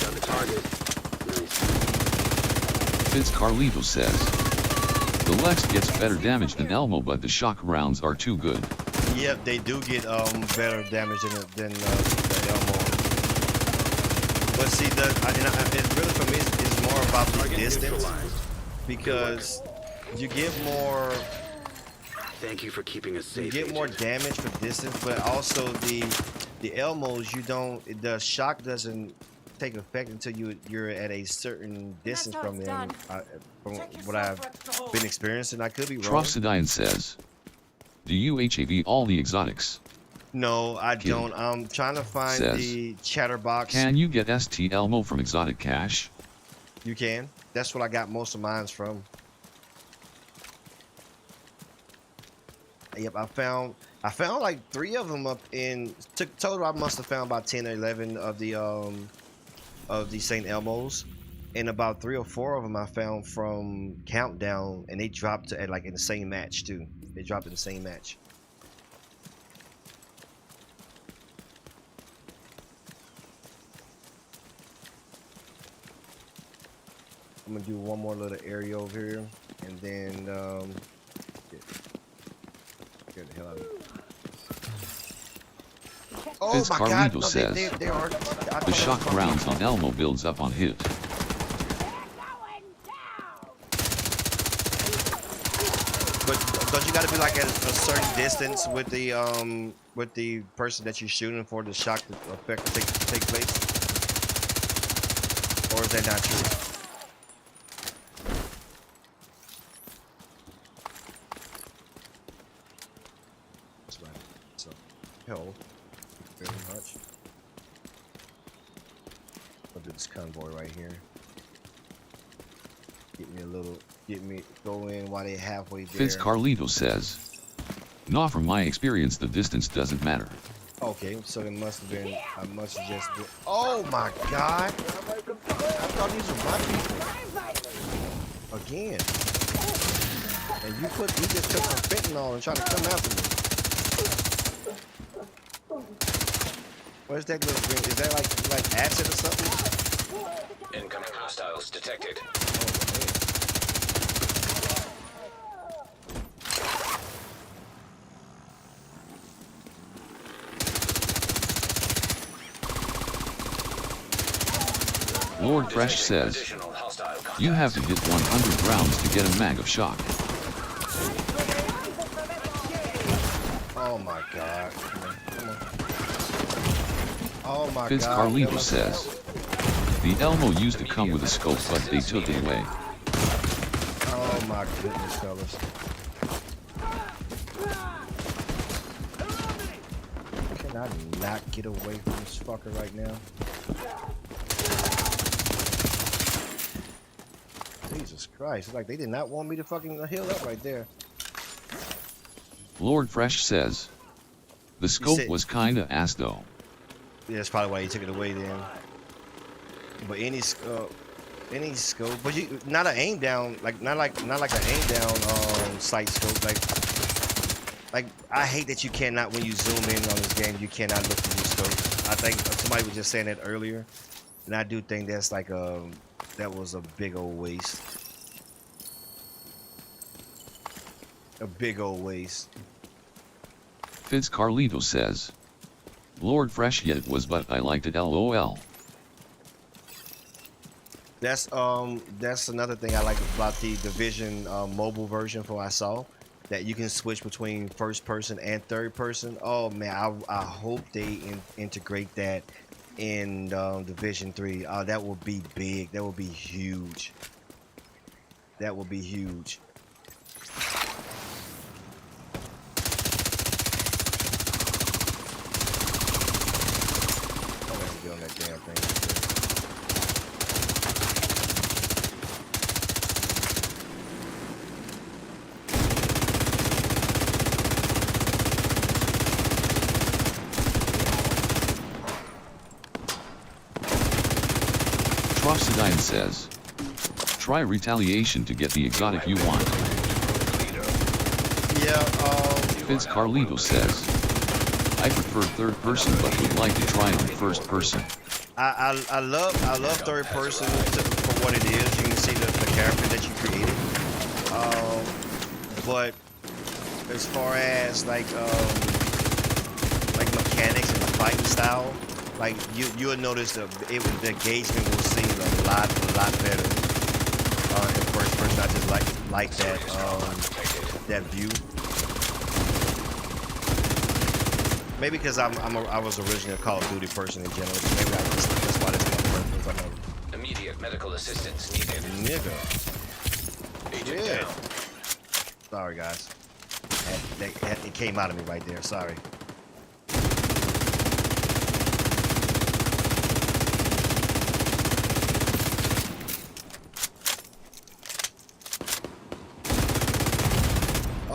Got the target. Fitz Carlito says, the Lex gets better damage than Elmo, but the shock rounds are too good. Yep, they do get better damage than the Elmo. But see, it really for me is more about the distance, because you get more. Thank you for keeping us safe. You get more damage for distance, but also the Elmos, the shock doesn't take effect until you're at a certain distance from them. From what I've been experiencing, I could be wrong. Trophsidian says, do you HAV all the exotics? No, I don't. I'm trying to find the Chatterbox. Can you get ST Elmo from Exotic Cache? You can. That's what I got most of mine from. Yep, I found like 3 of them up in total. I must have found about 10 or 11 of the St. Elmo's, and about 3 or 4 of them I found from Countdown, and they dropped at like in the same match too. They dropped in the same match. I'm gonna do one more little area over here, and then get the hell out of here. Oh Fitz my Carlito God! No, says, they are. the shock rounds on Elmo builds up on hit. But don't you got to be like at a certain distance with the person that you're shooting for the shock effect to take place, or is that not true? That's right. So, hell, very much. I'll do this convoy right here. Go in while they halfway there. Fitz Carlito says, nah, from my experience, the distance doesn't matter. Okay, so it must have been, I must have just been, oh my God! I thought these were my people. Again. And you just took some fentanyl and tried to come after me. Where's that little green? Is that like acid or something? Incoming hostiles detected. Lord Fresh says, you have to hit 100 rounds to get a mag of shock. Oh my God. Come on. Oh my Fitz God. Carlito says, the Elmo used to come with a scope, but they took it away. Oh my goodness, fellas. Can I not get away from this fucker right now? Jesus Christ, it's like they did not want me to fucking heal up right there. Lord Fresh says, the scope was kinda ass though. Yeah, that's probably why he took it away then. But any scope, but you not an aim down, like not like an aim down sight scope, Like, I hate that you cannot, when you zoom in on this game, you cannot look through your scopes. I think somebody was just saying that earlier, and I do think that's like that was a big old waste. A big old waste. Fitz Carlito says, Lord Fresh yet was but I liked it LOL. That's another thing I like about the Division mobile version for I saw, that you can switch between first person and third person. Oh man, I hope they integrate that in Division 3. That will be big. That will be huge. That will be huge. I'm gonna be on that damn thing. Trophsidine says, try retaliation to get the exotic you want. Yeah, Fitz Carlito says, I prefer third person but would like to try on first person. I love third person for what it is. You can see the character that you created. But as far as like mechanics and the fighting style, like you'll notice the engagement will seem a lot better in first person. I just like that view. Maybe because I was originally a Call of Duty person in general. Maybe that's why that's my preference. Immediate medical assistance needed. Nigga. Agent Yeah. down. Sorry, guys. It came out of me right there. Sorry.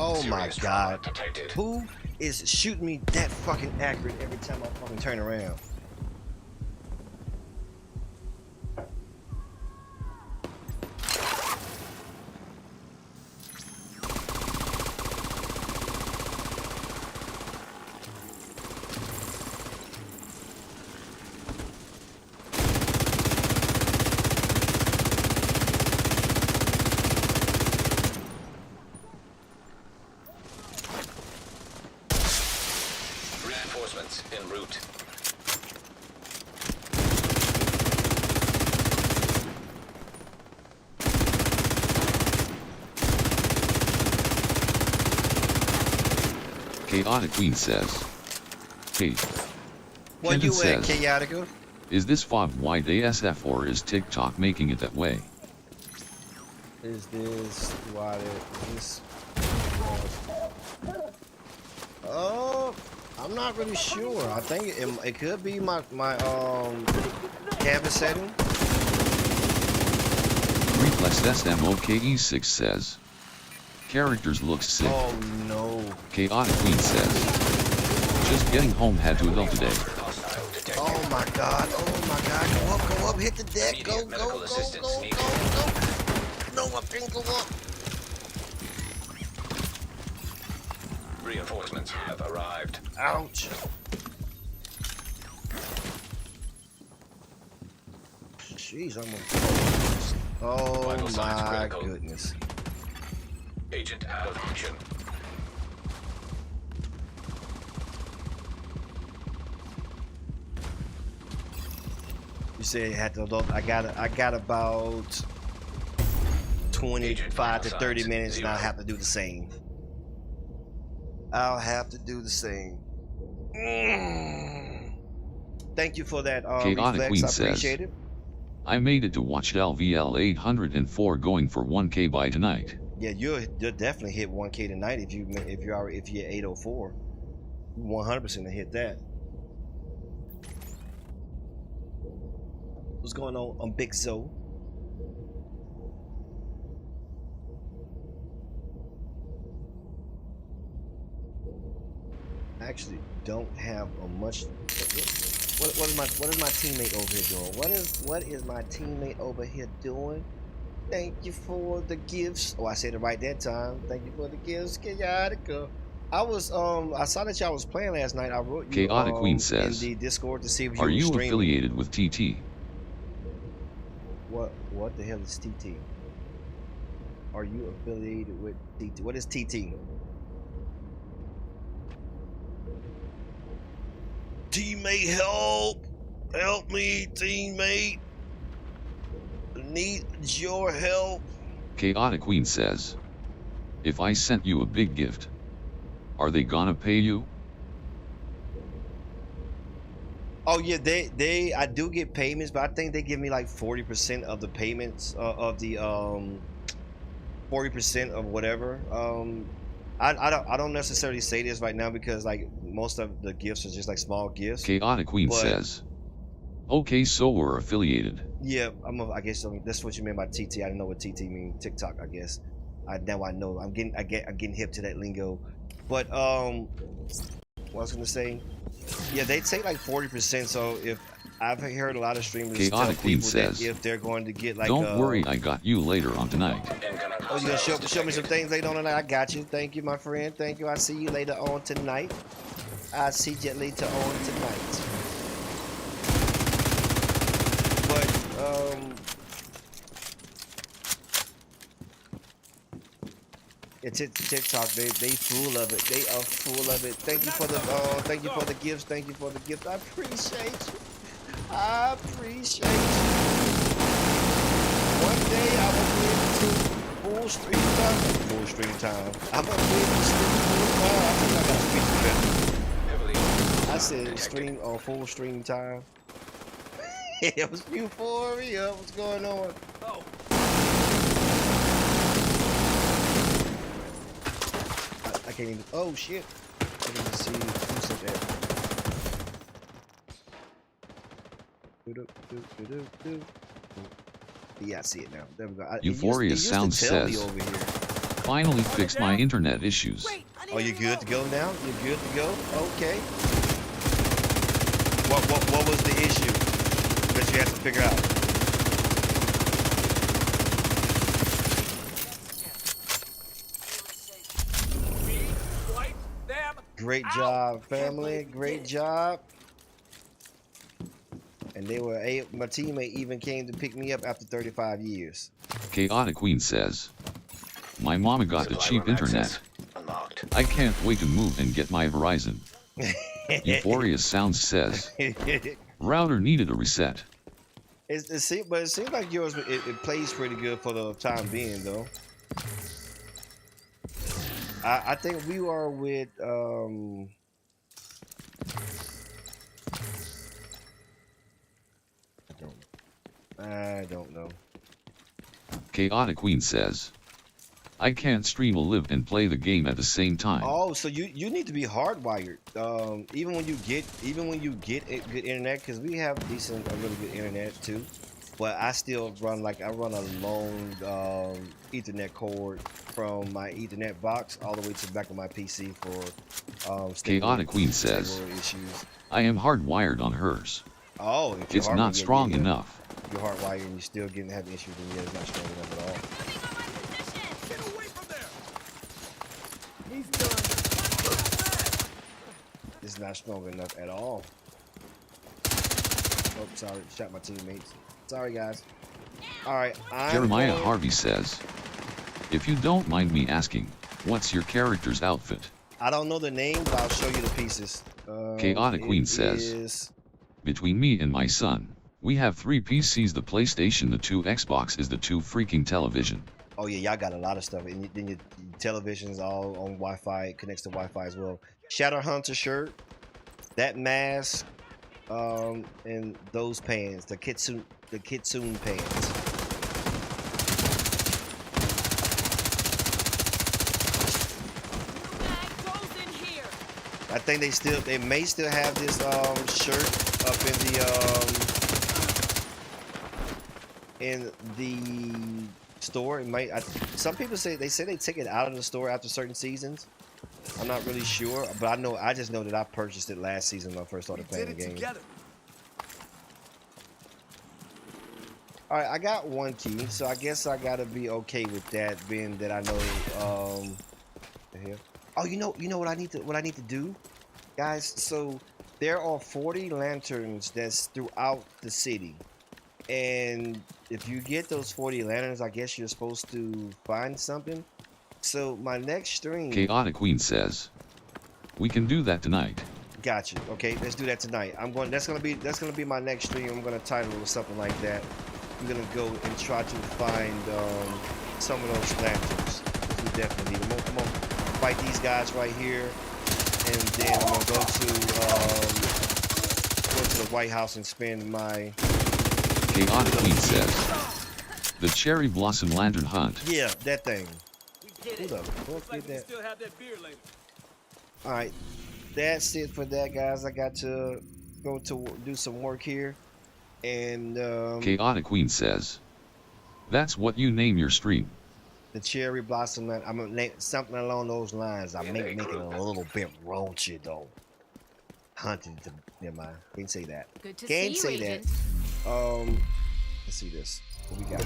Oh my Serious trauma God. detected. Who is shooting me that fucking accurate every time I fucking turn around? Reinforcements en route. Chaotic Queen says, hey, Where Kenton you at, says, Chaotica? is this FOB white ASF or is TikTok making it that way? Is this why this? Oh, I'm not really sure. I think it could be my canvas setting. Reflex SMOKE6 says, characters look sick. Oh no. Chaotic Queen says, just getting home had to adult today. Hostile detected. Oh my God. Oh my God. Go up, hit the deck. Go, Immediate medical go, assistance go, go, needed. go. No, I didn't go up. Reinforcements have arrived. Ouch. Jeez, I'm oh Vital signs my critical. goodness. Agent out of action. You said you had to look. I got about 25 to 30 minutes, and I'll have to do the same. I'll have to do the same. Thank you for that Chaotic reflex. Queen I says, appreciate it. I made it to watch LVL 804 going for 1K by tonight. Yeah, you'll definitely hit 1K tonight if you're 804. 100% hit that. What's going on Big Zoe? I actually don't have a much. What is my teammate over here doing? What is my teammate over here doing? Thank you for the gifts. Oh, I said it right that time. Thank you for the gifts, Chaotica. I saw that y'all was playing last night. I wrote you Chaotic Queen in says, the Discord to see if you are were you streaming. affiliated with TT? What the hell is TT? Are you affiliated with TT? What is TT? Teammate, help! Help me, teammate! Need your help. Chaotic Queen says, if I sent you a big gift, are they gonna pay you? Oh yeah, I do get payments, but I think they give me like 40% of the payments of the 40% of whatever. I don't necessarily say this right now because like most of the gifts are just like small gifts. Chaotic Queen says, okay, so we're affiliated. Yeah, I guess that's what you mean by TT. I didn't know what TT means. TikTok, I guess. Now I know. I'm getting hip to that lingo. But what I was gonna say, yeah, they take like 40%. So if I've heard a lot of streamers tell Chaotic Queen people says, that if they're going to get like, don't worry, I got you later on tonight. oh, you gonna show me some things later on tonight? I got you. Thank you, my friend. Thank you. I see you later on tonight. I see you later on tonight. But it's TikTok. They full of it. They are full of it. Thank you for the gifts. Thank you for the gift. I appreciate you. I appreciate you. One day I will be able to full stream time. Full stream time. I'm gonna be able to stream full time. I think I got speech better. I said stream on full stream time. It was Euphoria. What's going on? Oh, I can't even. Oh shit! I can't even see who said that. Yeah, I see it now. There we go. Euphoria Sound says, finally fixed my internet issues. Wait, I need Oh, you to good reload. to go now? You good to go? Okay. What was the issue that you had to figure out? we wipe them. Great Ow! job, Can't family. believe you Great did. job. And my teammate even came to pick me up after 35 years. Chaotic Queen says, my mama got the Supply cheap room internet. access unlocked. I can't wait to move and get my Verizon. Euphoria Sounds says, router needed a reset. But it seems like yours it plays pretty good for the time being though. I think we are with I don't know. Chaotic Queen says, I can't stream a live and play the game at the same time. Oh, so you need to be hardwired. Even when you get good internet, because we have a really good internet too. But I still run I run a long Ethernet cord from my Ethernet box all the way to the back of my PC for Chaotic Queen says, issues. I am hardwired on hers. Oh, if you're It's not strong enough. If you're hardwired and you're still having issues, then yeah, it's not strong enough at all. Get away from there. He's done. It's not strong enough at all. Oh, sorry, shot my teammates. Sorry, guys. All right, Jeremiah Harvey says, if you don't mind me asking, what's your character's outfit? I don't know the name, but I'll show you the pieces. Chaotic Queen says, is... between me and my son, we have 3 PCs, the PlayStation, the 2 Xbox, is the 2 freaking television. Oh yeah, y'all got a lot of stuff, and then your television's all on Wi-Fi. It connects to Wi-Fi as well. Shadow Hunter shirt, that mask, and those pants, the kitsune pants. Mag goes in here. I think they may still have this shirt up in the store. It might. Some people say they take it out of the store after certain seasons. I'm not really sure, but I just know that I purchased it last season when I first started playing the game. Together. All right, I got one key, so I guess I gotta be okay with that, being that I know. The hell? Oh, you know what I need to do, guys. So there are 40 lanterns that's throughout the city, and if you get those 40 lanterns, I guess you're supposed to find something. So my next stream. Chaotic Queen says, we can do that tonight. Gotcha. Okay, let's do that tonight. That's gonna be my next stream. I'm gonna title it or something like that. I'm gonna go and try to find some of those lanterns. We definitely need them. I'm gonna fight these guys right here, and then I'm gonna go to the White House and spend my. Chaotic Queen says, the Cherry Blossom Lantern Hunt. Yeah, that thing. We did Who it. the fuck Looks like did we that? still have that beer later. All right, that's it for that, guys. I got to go to do some work here, and Chaotic Queen says, that's what you name your stream. the Cherry Blossom Land. I'm gonna name something along those lines. I may make it a little bit raunchy though. Hunted to never mind. Can't say that. Good to Can't see say you, Agent. that. Let's see this. What we got?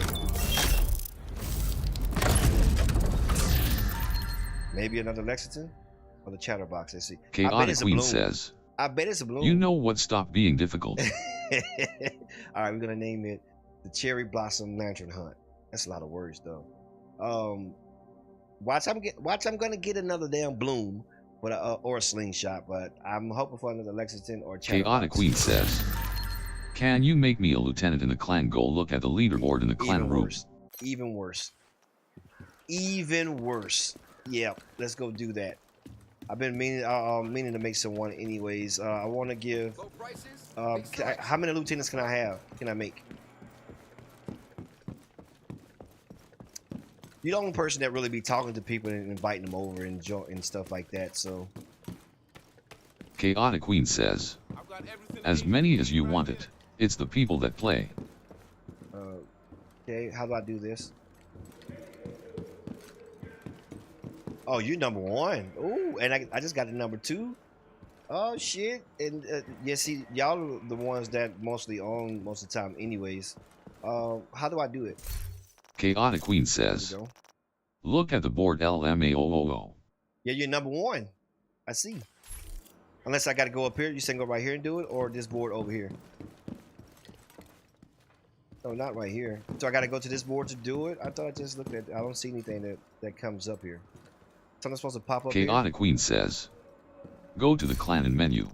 Maybe another Lexington or the Chatterbox. Let's see. I bet Chaotic it's a Queen balloon. says, I bet it's a balloon. you know what, stop being difficult. All right, we're gonna name it the Cherry Blossom Lantern Hunt. That's a lot of words, though. Watch, I'm gonna get another damn bloom, but or a slingshot. But I'm hoping for another Lexington or Chatterbox. Chaotic Queen says, can you make me a lieutenant in the clan? Go look at the leaderboard in the clan Even room. worse. Even worse. Even worse. Yeah, let's go do that. I've been meaning to make someone anyways. I want to give. Low prices. How many lieutenants can I have? Can I make? You're the only person that really be talking to people and inviting them over and stuff like that. So. Chaotic Queen says, I've got everything I as need. many as you want it. It's the people that play. Okay, how do I do this? Oh, you're number one. Ooh, and I just got the number 2. Oh shit! And yeah, see, y'all are the ones that mostly own most of the time, anyways. How do I do it? Chaotic Queen There we says, go. look at the board LMAOOO. Yeah, you're number 1. I see. Unless I got to go up here, you saying go right here and do it, or this board over here? No, not right here. So I got to go to this board to do it. I thought I just looked at. I don't see anything that comes up here. Something's supposed to pop up here. Chaotic Queen says, go to the clan and menu.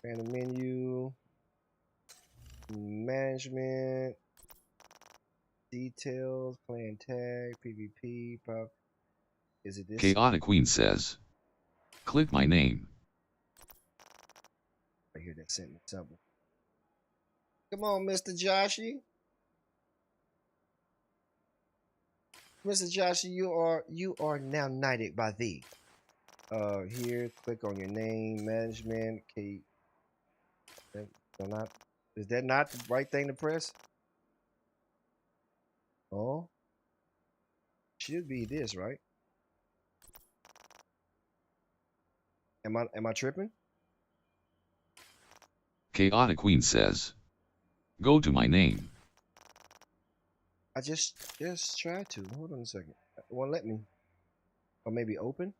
And the menu, management, details, clan tag, PvP, pop. Is it this? Chaotic Queen says, click my name. I hear that sentence something. Come on, Mr. Joshy. Mr. Joshy, you are now knighted by thee. Here, click on your name, management, Kate. Is that not the right thing to press? Oh, should be this, right? Am I tripping? Chaotic Queen says, go to my name. I just tried to. Hold on a second. It won't let me. Or maybe open.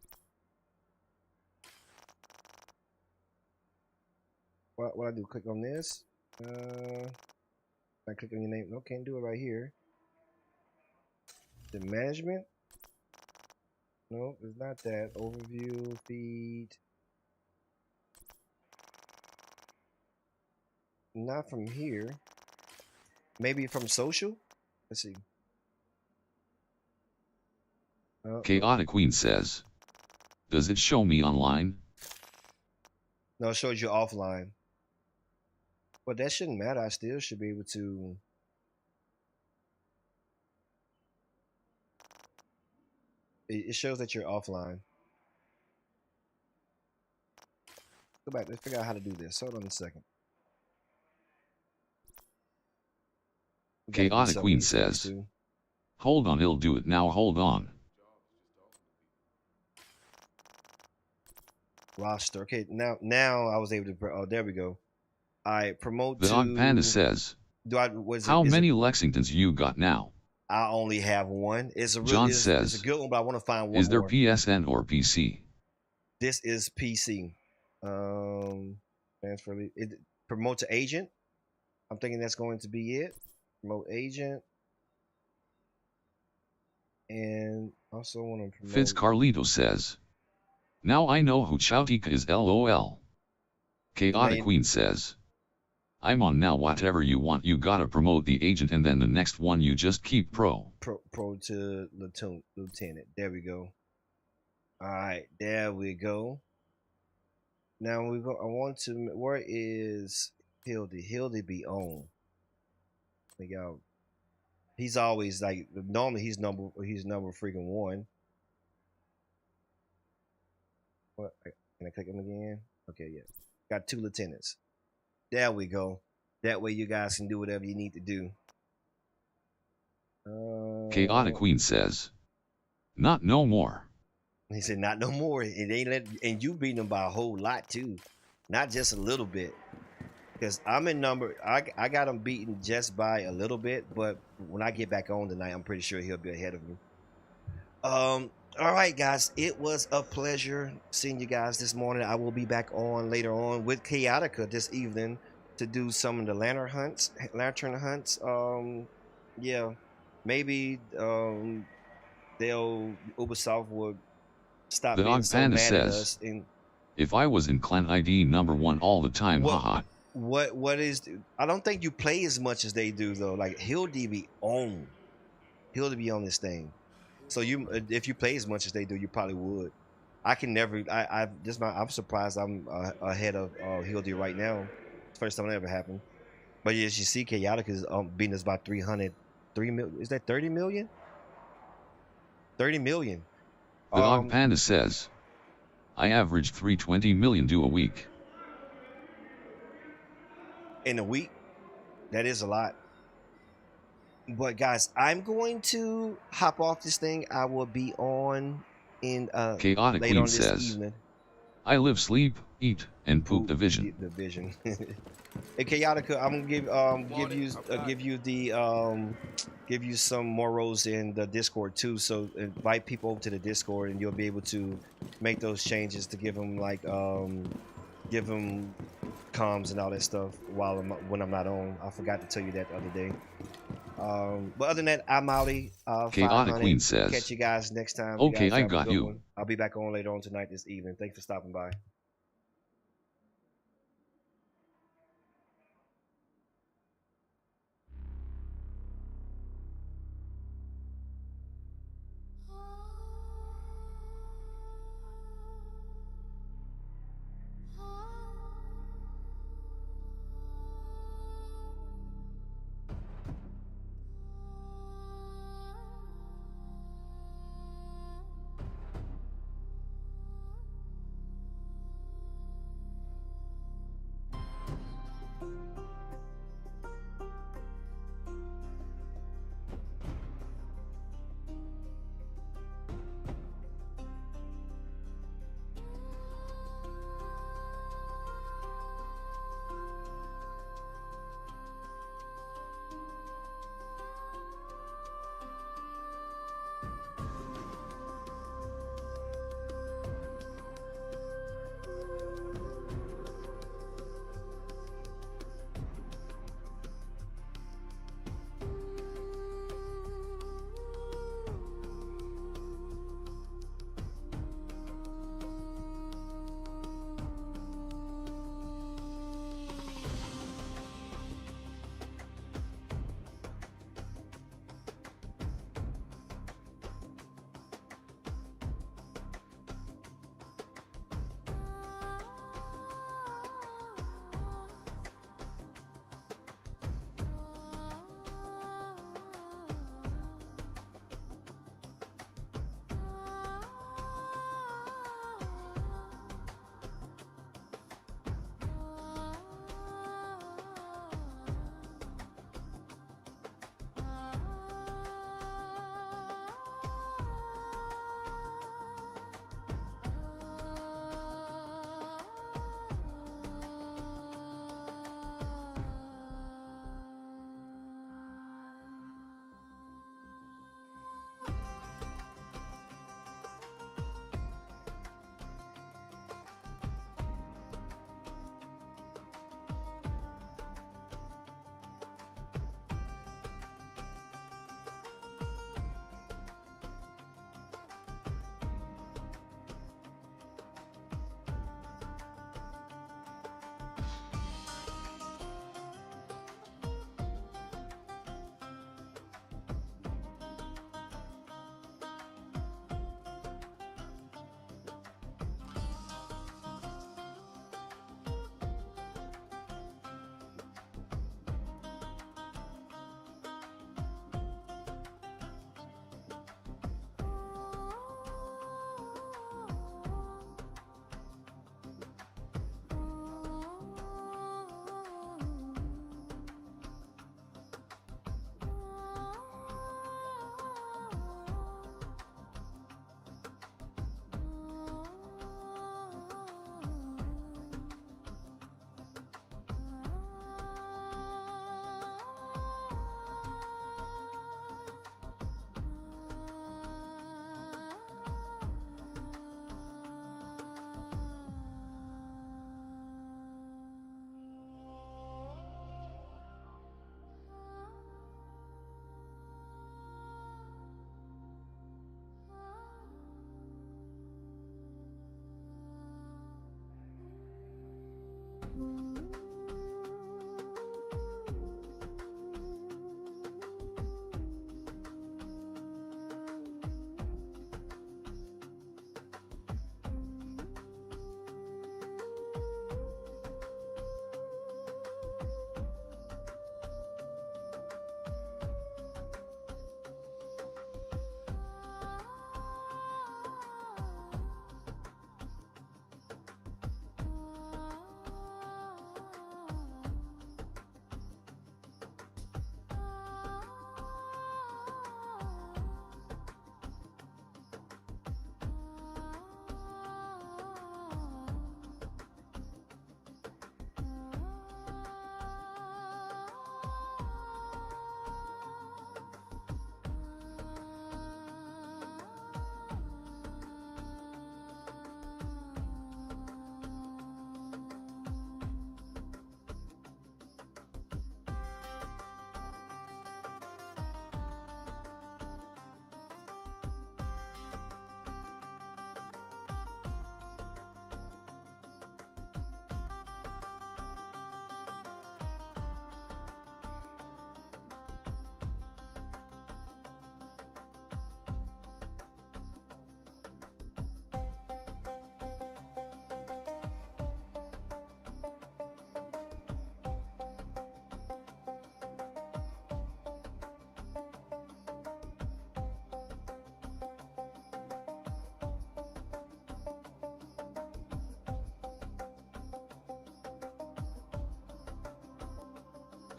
What I do? Click on this. I click on your name. No, can't do it right here. The management. No, it's not that. Overview, feed. Not from here. Maybe from social. Let's see. Chaotic Queen says, does it show me online? No, it shows you offline. But that shouldn't matter. I still should be able to. It shows that you're offline. Go back. Let's figure out how to do this. Hold on a second. We gotta do Chaotic something Queen these days, says, too. hold on, he'll do it now, hold on. Roster. Okay, now I was able to. Oh, there we go. I promote The to. Dog Panda says, Do I? Was how it, is many It, Lexingtons you got now? I only have one. It's a John it's says, a good one, but I want to find one is there more. PSN or PC? This is PC. Transfer it promote to agent. I'm thinking that's going to be it. Promote agent. And also want to Fitz promote. Carlito says. Now I know who Chautica is LOL. Chaotic Man, Queen says. I'm on now, whatever you want, you gotta promote the agent and then the next one you just keep pro. pro to lieutenant. There we go. All right, there we go. Now we go. I want to. Where is Hildy? Hildy be on. Like y'all, he's always like normally he's number freaking one. What? Can I click him again? Okay, yeah. Got 2 lieutenants. There we go. That way you guys can do whatever you need to do. Chaotic Queen says. Not no more. He said, "Not no more." And they let and you beating them by a whole lot too, not just a little bit. Because I'm in number, I got him beaten just by a little bit, but when I get back on tonight, I'm pretty sure he'll be ahead of me. All right, guys, it was a pleasure seeing you guys this morning. I will be back on later on with Chaotica this evening to do some of the lantern hunts. Yeah, maybe Ubisoft would stop The being Og so Panda mad at says. us. And If I was in clan ID number 1 all the time, what haha. what is? I don't think you play as much as they do though. Like Hildy be on this thing. So if you play as much as they do, you probably would. I can never. I'm surprised I'm ahead of Hildy right now. It's the first time that ever happened. But as you see, Chaotic is beating us by 3 million. Is that 30 million? 30 million. The Og Panda says. I average 320 million do a week. In a week. That is a lot. But guys, I'm going to hop off this thing. I will be on in Chaotic later Queen on this says. evening. I live, sleep, eat, and poop division. The vision. Hey, Chaotica, I'm gonna give you some morals in the Discord too. So invite people over to the Discord, and you'll be able to make those changes to give them give them comms and all that stuff when I'm not on. I forgot to tell you that the other day. But other than that, I'm outie. Chaotic Queen says. Catch you guys next time. Okay, you guys I have a got good you. one. I'll be back on later on tonight this evening. Thanks for stopping by.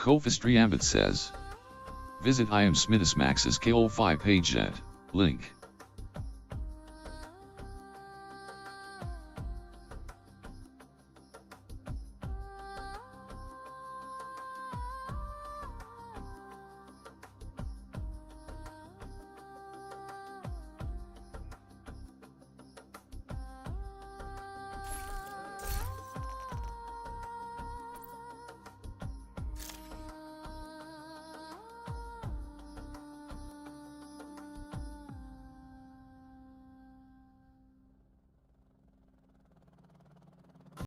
Kofistriambit says. Visit I am Smithis Max's KO5 page at link.